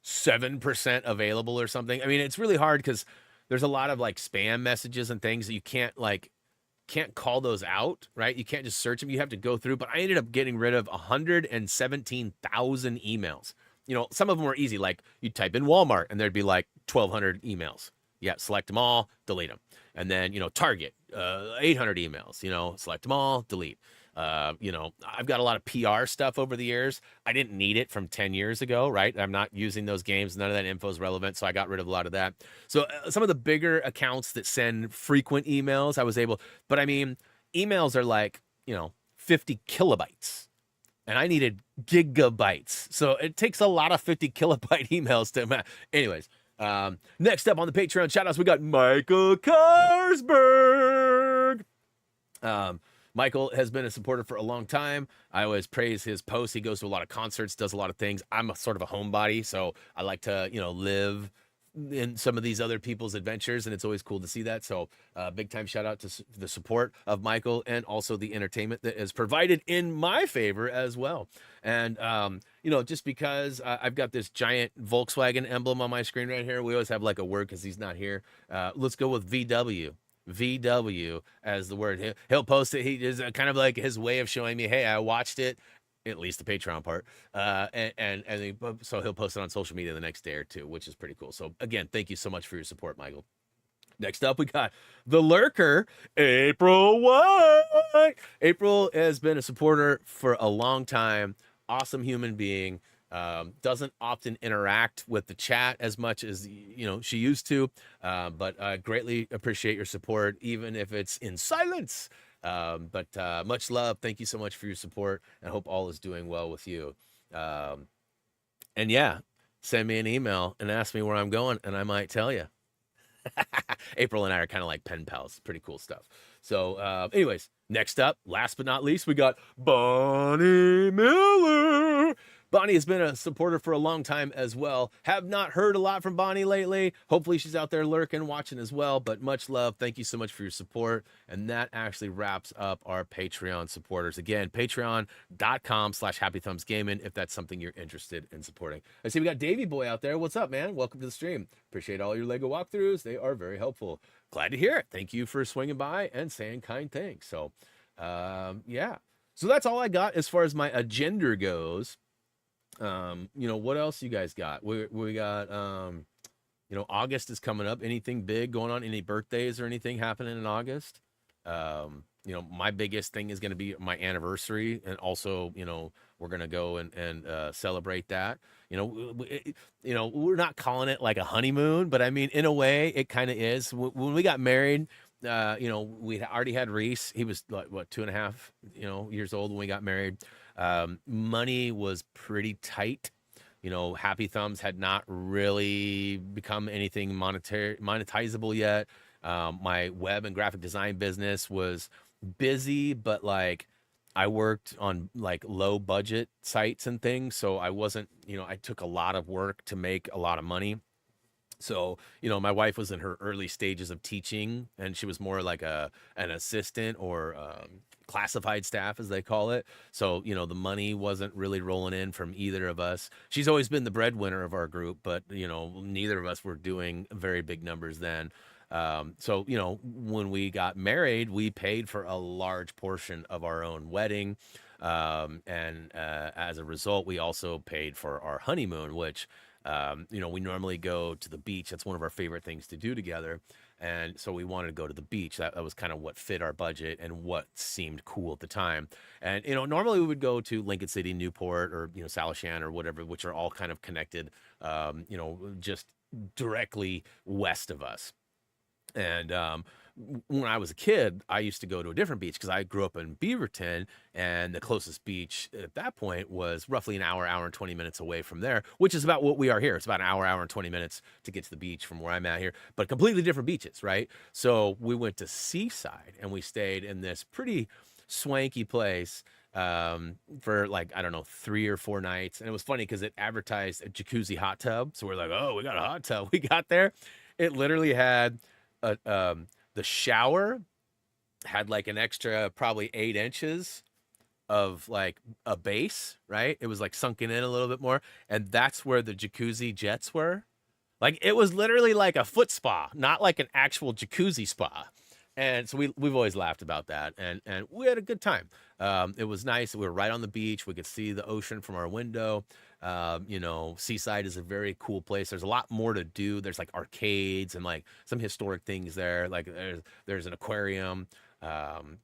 7% available or something. I mean, it's really hard because there's a lot of like spam messages and things that you can't call those out, right? You can't just search them. You have to go through. But I ended up getting rid of 117,000 emails. You know, some of them were easy. Like you type in Walmart and there'd be like 1,200 emails. Yeah, select them all, delete them. And then, you know, Target, 800 emails, you know, select them all, delete. You know, I've got a lot of PR stuff over the years. I didn't need it from 10 years ago, right? I'm not using those games. None of that info is relevant. So I got rid of a lot of that. So some of the bigger accounts that send frequent emails, I was able, but I mean, emails are like, you know, 50 kilobytes and I needed gigabytes. So it takes a lot of 50 kilobyte emails to, anyways. Next up on the Patreon shout outs, we got Michael Karsberg. Michael has been a supporter for a long time. I always praise his posts. He goes to a lot of concerts, does a lot of things. I'm a sort of a homebody, so I like to, you know, live in some of these other people's adventures, and it's always cool to see that. So big time shout out to the support of Michael and also the entertainment that is provided in my favor as well. And, you know, just because I've got this giant Volkswagen emblem on my screen right here, we always have like a word because he's not here. Let's go with VW. VW as the word. He'll post it. He is kind of like his way of showing me, hey, I watched it, at least the Patreon part. So he'll post it on social media the next day or two, which is pretty cool. So again, thank you so much for your support, Michael. Next up, we got the lurker, April White. April has been a supporter for a long time. Awesome human being. Doesn't often interact with the chat as much as, you know, she used to, but greatly appreciate your support, even if it's in silence. But much love. Thank you so much for your support, and hope all is doing well with you. And yeah, send me an email and ask me where I'm going, and I might tell you. April and I are kind of like pen pals. Pretty cool stuff. So anyways, next up, last but not least, we got Bonnie Miller. Bonnie has been a supporter for a long time as well. Have not heard a lot from Bonnie lately. Hopefully she's out there lurking, watching as well, but much love. Thank you so much for your support. And that actually wraps up our Patreon supporters. Again, patreon.com/happythumbsgaming if that's something you're interested in supporting. I see we got Davey Boy out there. What's up, man? Welcome to the stream. Appreciate all your Lego walkthroughs. They are very helpful. Glad to hear it. Thank you for swinging by and saying kind things. So, yeah. So that's all I got as far as my agenda goes. You know, what else you guys got? We got, you know, August is coming up. Anything big going on? Any birthdays or anything happening in August? You know, my biggest thing is going to be my anniversary. And also, you know, we're going to go and celebrate that. You know, we're not calling it like a honeymoon, but I mean, in a way it kind of is. When we got married, you know, we already had Reese. He was like, what, 2.5, you know, years old when we got married. Money was pretty tight. You know, Happy Thumbs had not really become anything monetizable yet. My web and graphic design business was busy, but like I worked on like low budget sites and things. So I wasn't, you know, I took a lot of work to make a lot of money. So, you know, my wife was in her early stages of teaching, and she was more like an assistant or classified staff, as they call it. So, you know, the money wasn't really rolling in from either of us. She's always been the breadwinner of our group, but, you know, neither of us were doing very big numbers then. So, you know, when we got married, we paid for a large portion of our own wedding. And as a result, we also paid for our honeymoon, which, you know, we normally go to the beach. That's one of our favorite things to do together. And so we wanted to go to the beach. That was kind of what fit our budget and what seemed cool at the time. And, you know, normally we would go to Lincoln City, Newport, or, you know, Salishan or whatever, which are all kind of connected, you know, just directly west of us. And when I was a kid, I used to go to a different beach because I grew up in Beaverton, and the closest beach at that point was roughly an hour and 20 minutes away from there, which is about what we are here. It's about an hour and 20 minutes to get to the beach from where I'm at here, but completely different beaches, right? So we went to Seaside, and we stayed in this pretty swanky place for like, I don't know, 3 or 4 nights. And it was funny because it advertised a jacuzzi hot tub. So we're like, oh, we got a hot tub. We got there. It literally had the shower had like an extra probably 8 inches of like a base, right? It was like sunken in a little bit more. And that's where the jacuzzi jets were. Like it was literally like a foot spa, not like an actual jacuzzi spa. And so we've always laughed about that, and we had a good time. It was nice. We were right on the beach. We could see the ocean from our window. You know, Seaside is a very cool place. There's a lot more to do. There's like arcades and like some historic things there. Like there's an aquarium,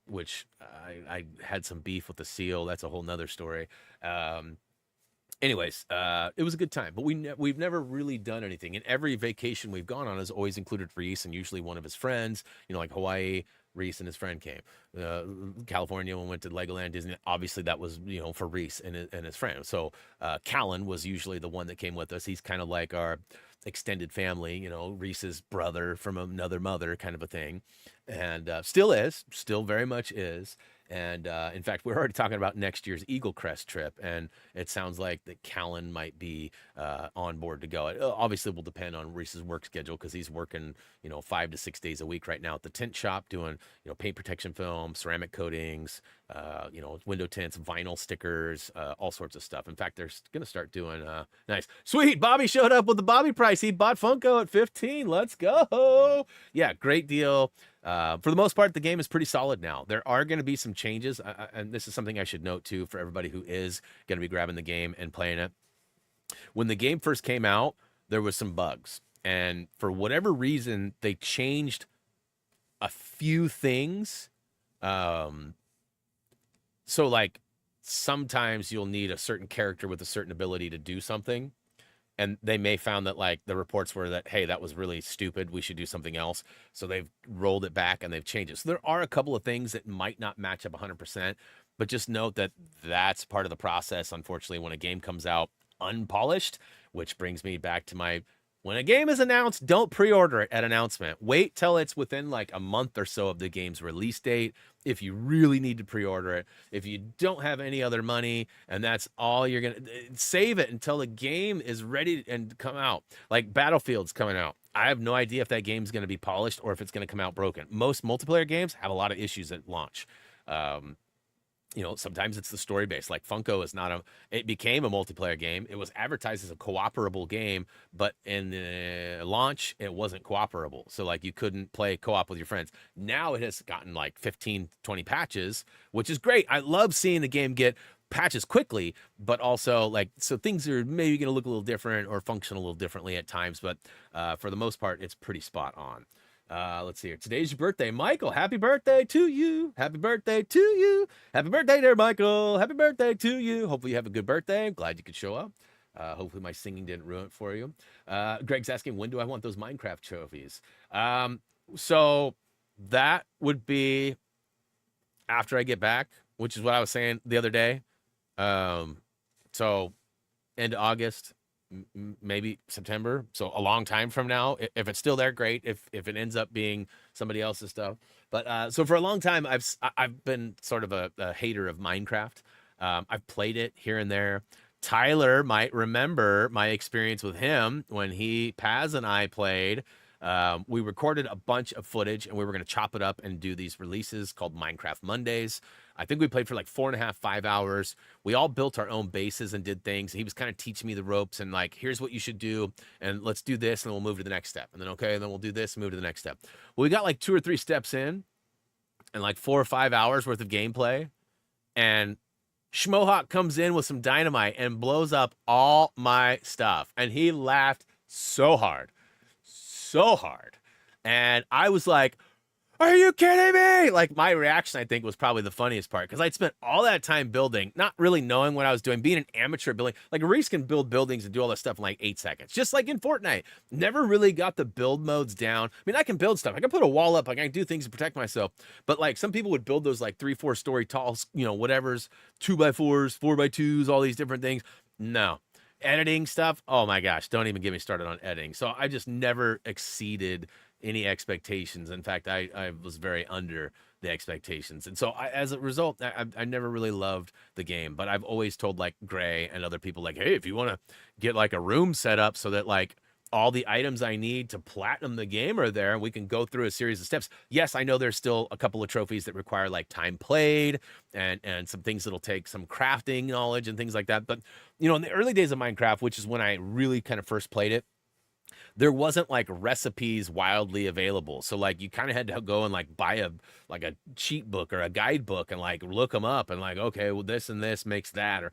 which I had some beef with the seal. That's a whole nother story. Anyways, it was a good time, but we've never really done anything. And every vacation we've gone on has always included Reese and usually one of his friends. You know, like Hawaii, Reese and his friend came. California, when we went to Legoland, Disney, obviously that was, you know, for Reese and his friend. So Callan was usually the one that came with us. He's kind of like our extended family, you know, Reese's brother from another mother kind of a thing, and still very much is. And in fact, we're already talking about next year's Eagle Crest trip, and it sounds like that Callan might be on board to go. It obviously will depend on Reese's work schedule because he's working, you know, 5 to 6 days a week right now at the tent shop doing, you know, paint protection film, ceramic coatings, you know, window tints, vinyl stickers, all sorts of stuff. In fact, they're going to start doing nice. Sweet. Bobby showed up with the Bobby price. He bought Funko at 15. Let's go. Yeah, great deal. For the most part, the game is pretty solid now. There are going to be some changes, and this is something I should note too for everybody who is going to be grabbing the game and playing it. When the game first came out, there was some bugs, and for whatever reason, they changed a few things. So like sometimes you'll need a certain character with a certain ability to do something. And they may found that like the reports were that, hey, that was really stupid. We should do something else. So they've rolled it back and they've changed it. So there are a couple of things that might not match up 100%, but just note that that's part of the process. Unfortunately, when a game comes out unpolished, which brings me back to my, when a game is announced, don't pre-order it at announcement. Wait till it's within like a month or so of the game's release date. If you really need to pre-order it, if you don't have any other money and that's all you're going to save it until the game is ready and come out. Like Battlefield's coming out. I have no idea if that game's going to be polished or if it's going to come out broken. Most multiplayer games have a lot of issues at launch. You know, sometimes it's the story based. Like Funko is not it became a multiplayer game. It was advertised as a cooperable game, but in the launch, it wasn't cooperable. So like you couldn't play co-op with your friends. Now it has gotten like 15, 20 patches, which is great. I love seeing the game get patches quickly, but also like, so things are maybe going to look a little different or function a little differently at times, but for the most part, it's pretty spot on. Let's see here. Today's your birthday, Michael. Happy birthday to you. Happy birthday to you. Happy birthday there, Michael. Happy birthday to you. Hopefully you have a good birthday. I'm glad you could show up. Hopefully my singing didn't ruin it for you. Greg's asking, when do I want those Minecraft trophies? So that would be after I get back, which is what I was saying the other day. So end of August, maybe September, so a long time from now. If it's still there, great. If it ends up being somebody else's stuff, but so for a long time I've been sort of a hater of Minecraft. I've played it here and there. Tyler might remember my experience with him when Paz and I played. We recorded a bunch of footage and we were going to chop it up and do these releases called Minecraft Mondays. I think we played for like 4.5, 5 hours. We all built our own bases and did things. He was kind of teaching me the ropes and like, here's what you should do. And let's do this. And then we'll move to the next step. And then, okay. And then we'll do this and move to the next step. Well, we got like 2 or 3 steps in and like 4 or 5 hours worth of gameplay. And Schmohawk comes in with some dynamite and blows up all my stuff. And he laughed so hard. And I was like, are you kidding me? Like my reaction, I think, was probably the funniest part because I'd spent all that time building, not really knowing what I was doing, being an amateur building. Like Reese can build buildings and do all that stuff in like 8 seconds, just like in Fortnite. Never really got the build modes down. I mean, I can build stuff. I can put a wall up. Like I can do things to protect myself. But like some people would build those like 3-4 story tall, you know, whatever's 2x4s, 4x2s, all these different things. No. Editing stuff, oh my gosh, don't even get me started on editing. So I just never exceeded any expectations. In fact, I was very under the expectations. And so as a result, I never really loved the game, but I've always told like Gray and other people like, hey, if you want to get like a room set up so that like all the items I need to platinum the game are there, and we can go through a series of steps. Yes, I know there's still a couple of trophies that require like time played and some things that'll take some crafting knowledge and things like that. But you know, in the early days of Minecraft, which is when I really kind of first played it, there wasn't like recipes wildly available. So like you kind of had to go and like buy a cheat book or a guidebook and like look them up and like, okay, well this and this makes that, or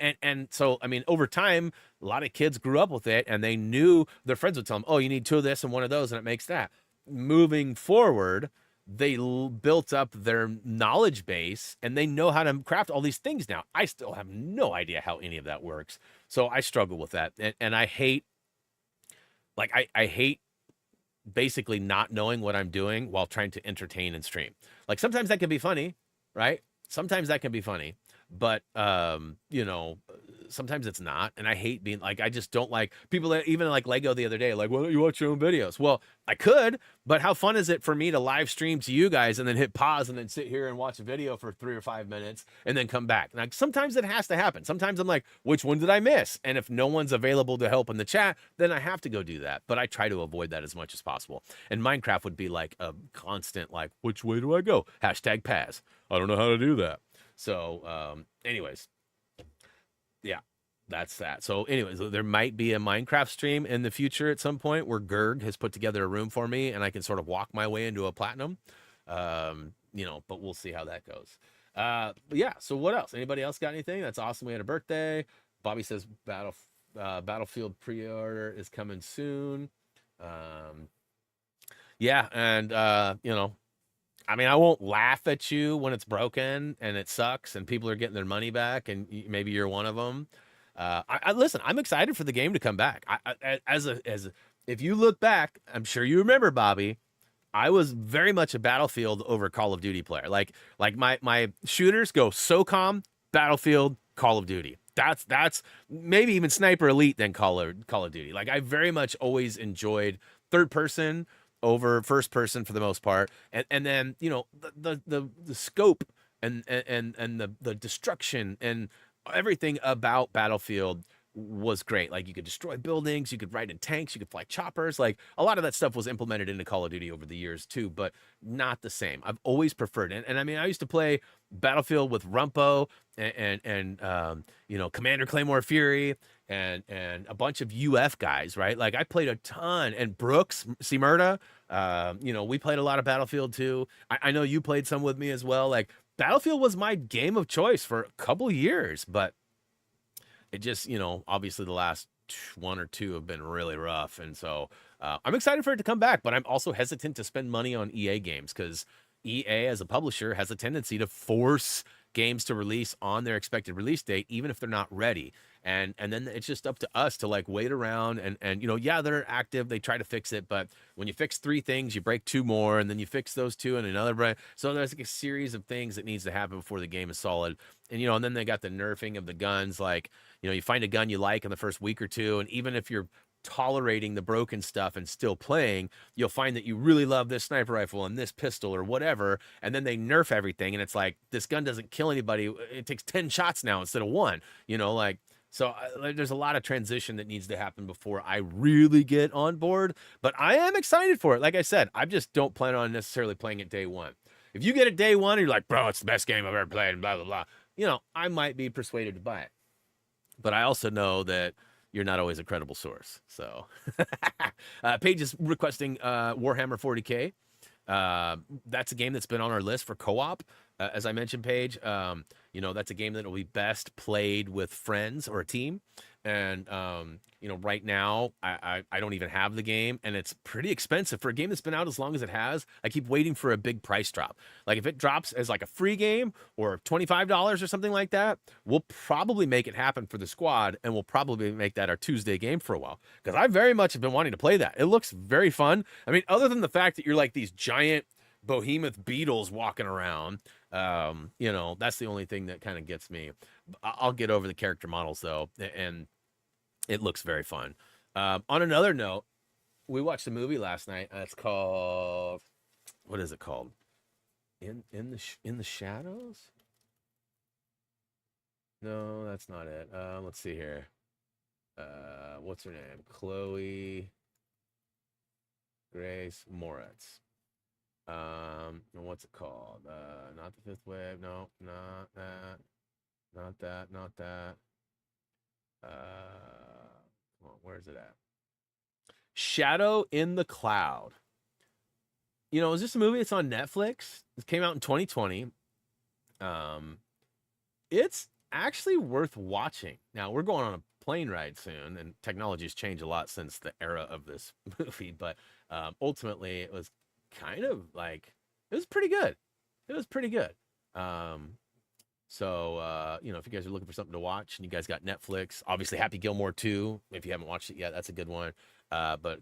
and so I mean over time a lot of kids grew up with it and they knew their friends would tell them, oh, you need 2 of this and 1 of those and it makes that. Moving forward, they built up their knowledge base and they know how to craft all these things now. I still have no idea how any of that works. So I struggle with that. And I hate, like, I hate basically not knowing what I'm doing while trying to entertain and stream. Like sometimes that can be funny, right? Sometimes that can be funny, but you know, sometimes it's not. And I hate being like, I just don't like people that even like Lego the other day, like, why don't you watch your own videos? Well, I could, but how fun is it for me to live stream to you guys and then hit pause and then sit here and watch a video for 3 or 5 minutes and then come back? Like sometimes it has to happen. Sometimes I'm like, which one did I miss? And if no one's available to help in the chat, then I have to go do that. But I try to avoid that as much as possible. And Minecraft would be like a constant, like, which way do I go? Hashtag Paz. I don't know how to do that. So anyways, yeah, that's that. So anyways, there might be a Minecraft stream in the future at some point where Gerg has put together a room for me and I can sort of walk my way into a platinum. You know, but we'll see how that goes. But yeah, so what else? Anybody else got anything? That's awesome. We had a birthday. Bobby says Battlefield pre-order is coming soon. Yeah, and you know, I mean, I won't laugh at you when it's broken and it sucks and people are getting their money back and maybe you're one of them. Listen, I'm excited for the game to come back. If you look back, I'm sure you remember, Bobby, I was very much a Battlefield over Call of Duty player. Like my shooters go SOCOM, Battlefield, Call of Duty. That's maybe even Sniper Elite than Call of Duty. Like I very much always enjoyed third person over first person for the most part, and then you know the scope and the destruction and everything about Battlefield was great. Like you could destroy buildings, you could ride in tanks, you could fly choppers. Like a lot of that stuff was implemented into Call of Duty over the years too, but not the same. I've always preferred it. And I mean, I used to play Battlefield with Rumpo and you know, Commander Claymore Fury and a bunch of UF guys, right? Like I played a ton, and Brooks, Murda, you know, we played a lot of Battlefield too. I know you played some with me as well. Like Battlefield was my game of choice for a couple years, but it just, you know, obviously the last 1 or 2 have been really rough. And so I'm excited for it to come back, but I'm also hesitant to spend money on EA games because EA as a publisher has a tendency to force games to release on their expected release date, even if they're not ready. And then it's just up to us to like wait around and you know, yeah, they're active, they try to fix it, but when you fix 3 things, you break 2 more, and then you fix those 2 and another break. So there's like a series of things that needs to happen before the game is solid. And you know, and then they got the nerfing of the guns. Like, you know, you find a gun you like in the first week or 2, and even if you're tolerating the broken stuff and still playing, you'll find that you really love this sniper rifle and this pistol or whatever, and then they nerf everything and it's like this gun doesn't kill anybody, it takes 10 shots now instead of 1, you know, like. So there's a lot of transition that needs to happen before I really get on board, but I am excited for it. Like I said, I just don't plan on necessarily playing it day one. If you get it day one and you're like, bro, it's the best game I've ever played and blah blah blah, you know, I might be persuaded to buy it. But I also know that you're not always a credible source. So Paige is requesting Warhammer 40K. That's a game that's been on our list for co-op. As I mentioned, Paige, you know, that's a game that will be best played with friends or a team. And, you know, right now I don't even have the game, and it's pretty expensive for a game that's been out as long as it has. I keep waiting for a big price drop. Like if it drops as like a free game or $25 or something like that, we'll probably make it happen for the squad, and we'll probably make that our Tuesday game for a while. Because I very much have been wanting to play that. It looks very fun. I mean, other than the fact that you're like these giant behemoth beetles walking around, you know, that's the only thing that kind of gets me. I'll get over the character models though, and it looks very fun. On another note, we watched a movie last night. It's called, what is it called? in the shadows. No, that's not it. Let's see here. What's her name? Chloe Grace Moritz. And what's it called? Not the Fifth Wave. No, not that. Not that. Not that. Come on, where's it at? Shadow in the Cloud. You know, is this a movie? It's on Netflix. It came out in 2020. It's actually worth watching. Now, we're going on a plane ride soon, and technology's changed a lot since the era of this movie, but ultimately, it was kind of like, it was pretty good. It was pretty good. So, you know, if you guys are looking for something to watch and you guys got Netflix, obviously Happy Gilmore 2, if you haven't watched it yet, that's a good one. But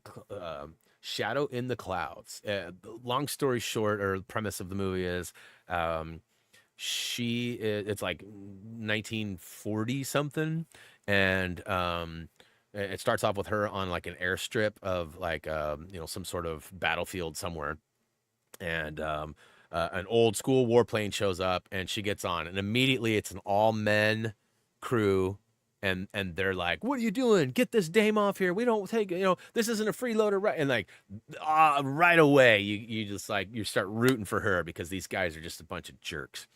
Shadow in the Clouds. Long story short, or the premise of the movie is it's like 1940 something, and it starts off with her on like an airstrip of like you know, some sort of battlefield somewhere, and an old school warplane shows up and she gets on, and immediately it's an all men crew, and they're like, "What are you doing? Get this dame off here. We don't take, you know, this isn't a freeloader," right? And like right away you just like, you start rooting for her because these guys are just a bunch of jerks.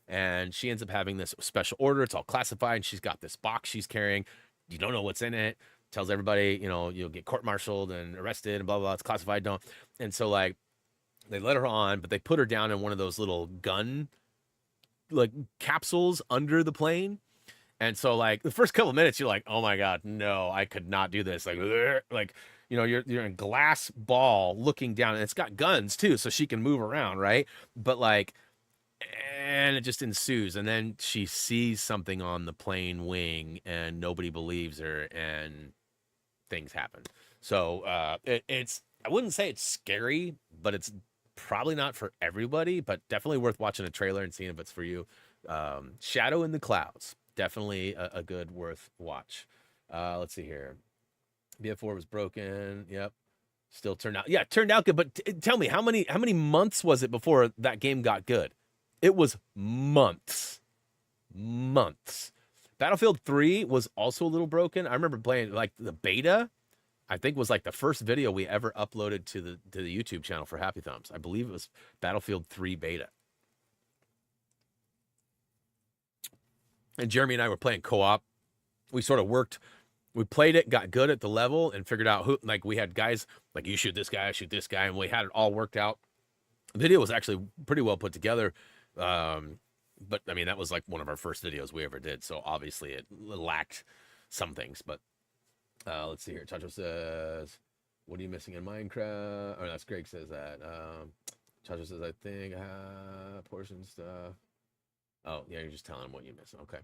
And she ends up having this special order. It's all classified, and she's got this box she's carrying. You don't know what's in it. Tells everybody, you know, you'll get court-martialed and arrested and blah, blah, blah. It's classified. Don't. And so, like, they let her on, but they put her down in one of those little gun, like, capsules under the plane. And so, like, the first couple of minutes, you're like, oh, my God, no, I could not do this. Like, you know, you're in a glass ball looking down, and it's got guns, too, so she can move around, right? But, like, and it just ensues, and then she sees something on the plane wing and nobody believes her, and things happen. So it's, I wouldn't say it's scary, but it's probably not for everybody, but definitely worth watching a trailer and seeing if it's for you. Shadow in the Clouds, definitely a good worth watch. Let's see here. BF4 was broken. Yep. Still turned out. Yeah, turned out good. But tell me, how many months was it before that game got good? It was months. Battlefield 3 was also a little broken. I remember playing like the beta. I think was like the first video we ever uploaded to the YouTube channel for Happy Thumbs. I believe it was Battlefield 3 beta. And Jeremy and I were playing co-op. We sort of worked. We played it, got good at the level, and figured out who. Like, we had guys like, you shoot this guy, I shoot this guy, and we had it all worked out. The video was actually pretty well put together. But I mean, that was like one of our first videos we ever did, so obviously it lacked some things. But let's see here. Chacho says, "What are you missing in Minecraft?" Or that's Greg says that. Chacho says, "I think portion stuff." Oh yeah, you're just telling him what you miss. Okay.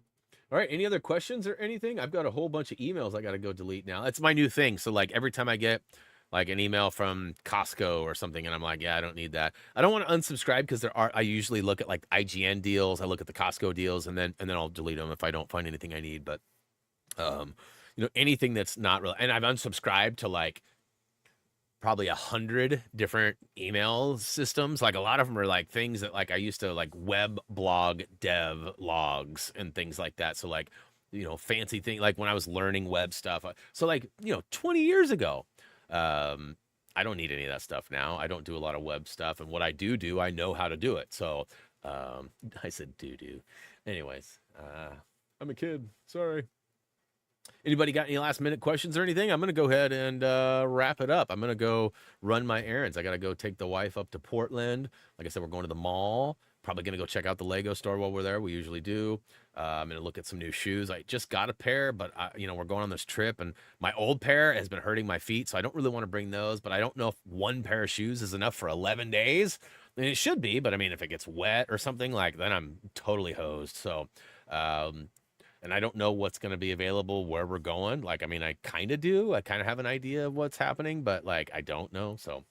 All right. Any other questions or anything? I've got a whole bunch of emails I got to go delete now. That's my new thing. So like every time I get like an email from Costco or something, and I'm like, yeah, I don't need that. I don't want to unsubscribe because I usually look at like IGN deals. I look at the Costco deals, and then I'll delete them if I don't find anything I need. But, you know, anything that's not real, and I've unsubscribed to like probably 100 different email systems. Like a lot of them are like things that like I used to like web blog dev logs and things like that. So like, you know, fancy thing, like when I was learning web stuff. So like, you know, 20 years ago, I don't need any of that stuff now. I don't do a lot of web stuff, and what I do, I know how to do it. So, I said do. Anyways, I'm a kid. Sorry. Anybody got any last minute questions or anything? I'm going to go ahead and wrap it up. I'm going to go run my errands. I got to go take the wife up to Portland. Like I said, we're going to the mall. Probably going to go check out the Lego store while we're there. We usually do. I'm going to look at some new shoes. I just got a pair, but you know, we're going on this trip, and my old pair has been hurting my feet, so I don't really want to bring those, but I don't know if one pair of shoes is enough for 11 days. I mean, it should be, but I mean, if it gets wet or something, like, then I'm totally hosed. So, and I don't know what's going to be available where we're going. Like, I mean, I kind of do. I kind of have an idea of what's happening, but like, I don't know. So,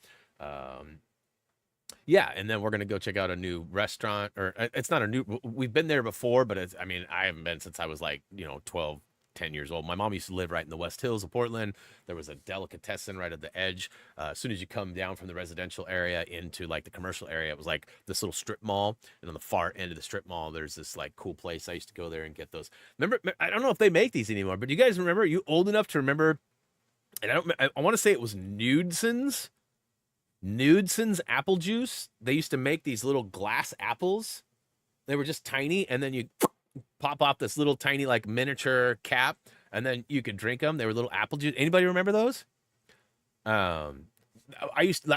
yeah, and then we're going to go check out a new restaurant, or it's not a new, we've been there before, but it's, I mean, I haven't been since I was like, you know, 12, 10 years old. My mom used to live right in the West Hills of Portland. There was a delicatessen right at the edge. As soon as you come down from the residential area into like the commercial area, it was like this little strip mall. And on the far end of the strip mall, there's this like cool place. I used to go there and get those. Remember, I don't know if they make these anymore, but do you guys remember? Are you old enough to remember? And I want to say it was Nudeson's apple juice. They used to make these little glass apples. They were just tiny, and then you pop off this little tiny like miniature cap, and then you could drink them. They were little apple juice. Anybody remember those? That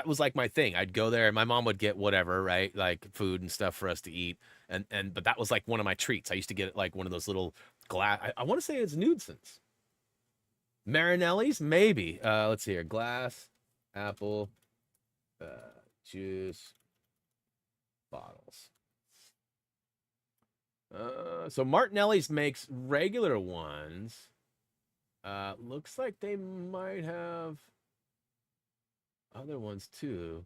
was like my thing. I'd go there and my mom would get whatever, right? Like food and stuff for us to eat. But that was like one of my treats. I used to get like one of those little glass, I want to say it's Nudeson's. Marinelli's, maybe. Let's see here. Glass, apple, juice, bottles. So Martinelli's makes regular ones. Looks like they might have other ones too.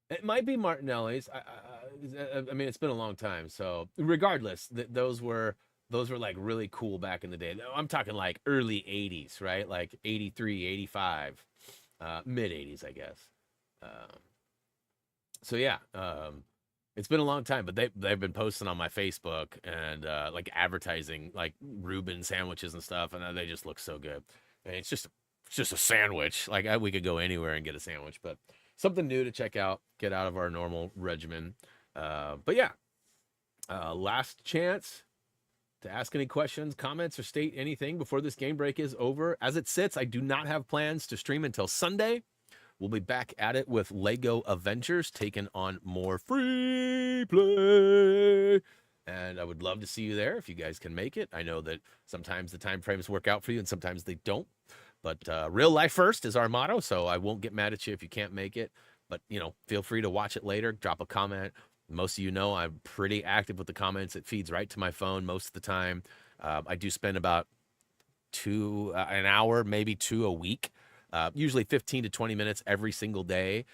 It might be Martinelli's. I mean, it's been a long time. So regardless, those were like really cool back in the day. I'm talking like early 80s, right? Like 83, 85, mid 80s, I guess. So yeah, it's been a long time, but they've been posting on my Facebook and like advertising like Reuben sandwiches and stuff, and they just look so good. And it's just a sandwich. Like we could go anywhere and get a sandwich, but something new to check out, get out of our normal regimen. But yeah, last chance to ask any questions, comments, or state anything before this game break is over. As it sits, I do not have plans to stream until Sunday. We'll be back at it with Lego Avengers, taking on more free play. And I would love to see you there if you guys can make it. I know that sometimes the time frames work out for you and sometimes they don't. But real life first is our motto, so I won't get mad at you if you can't make it. But, you know, feel free to watch it later. Drop a comment. Most of you know I'm pretty active with the comments. It feeds right to my phone most of the time. I do spend about an hour, maybe two a week. Usually 15 to 20 minutes every single day,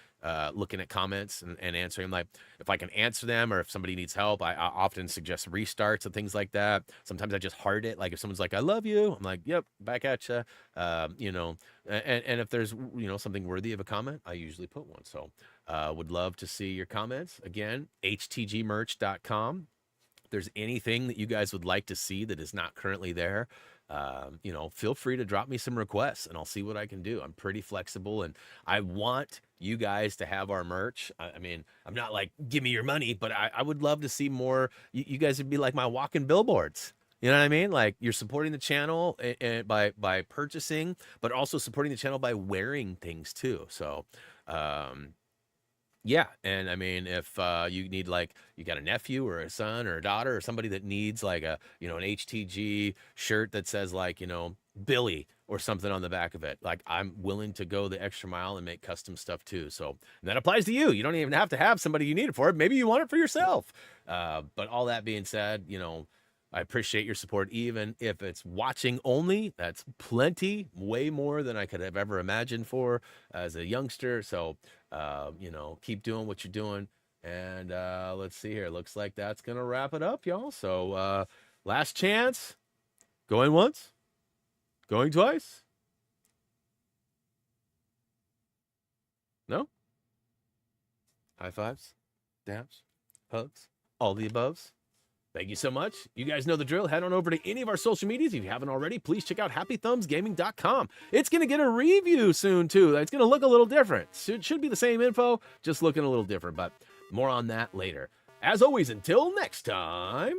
looking at comments and answering them. Like if I can answer them or if somebody needs help, I often suggest restarts and things like that. Sometimes I just heart it. Like if someone's like, I love you, I'm like, yep, back at you. You know, and if there's, you know, something worthy of a comment, I usually put one. So would love to see your comments. Again, htgmerch.com. If there's anything that you guys would like to see that is not currently there, you know, feel free to drop me some requests and I'll see what I can do. I'm pretty flexible and I want you guys to have our merch. I mean, I'm not like, give me your money, but I would love to see more. You guys would be like my walking billboards. You know what I mean? Like you're supporting the channel by purchasing, but also supporting the channel by wearing things too. So, yeah, and I mean, if you need like you got a nephew or a son or a daughter or somebody that needs like a, you know, an HTG shirt that says like, you know, Billy or something on the back of it, like I'm willing to go the extra mile and make custom stuff too. So that applies to you. You don't even have to have somebody you need it for. Maybe you want it for yourself. But all that being said, you know, I appreciate your support, even if it's watching only. That's plenty, way more than I could have ever imagined for as a youngster. So, you know, keep doing what you're doing. And let's see here. Looks like that's going to wrap it up, y'all. So last chance. Going once. Going twice. No? High fives, dabs, hugs, all the aboves. Thank you so much. You guys know the drill. Head on over to any of our social medias. If you haven't already, please check out happythumbsgaming.com. It's going to get a review soon, too. It's going to look a little different. It should be the same info, just looking a little different, but more on that later. As always, until next time.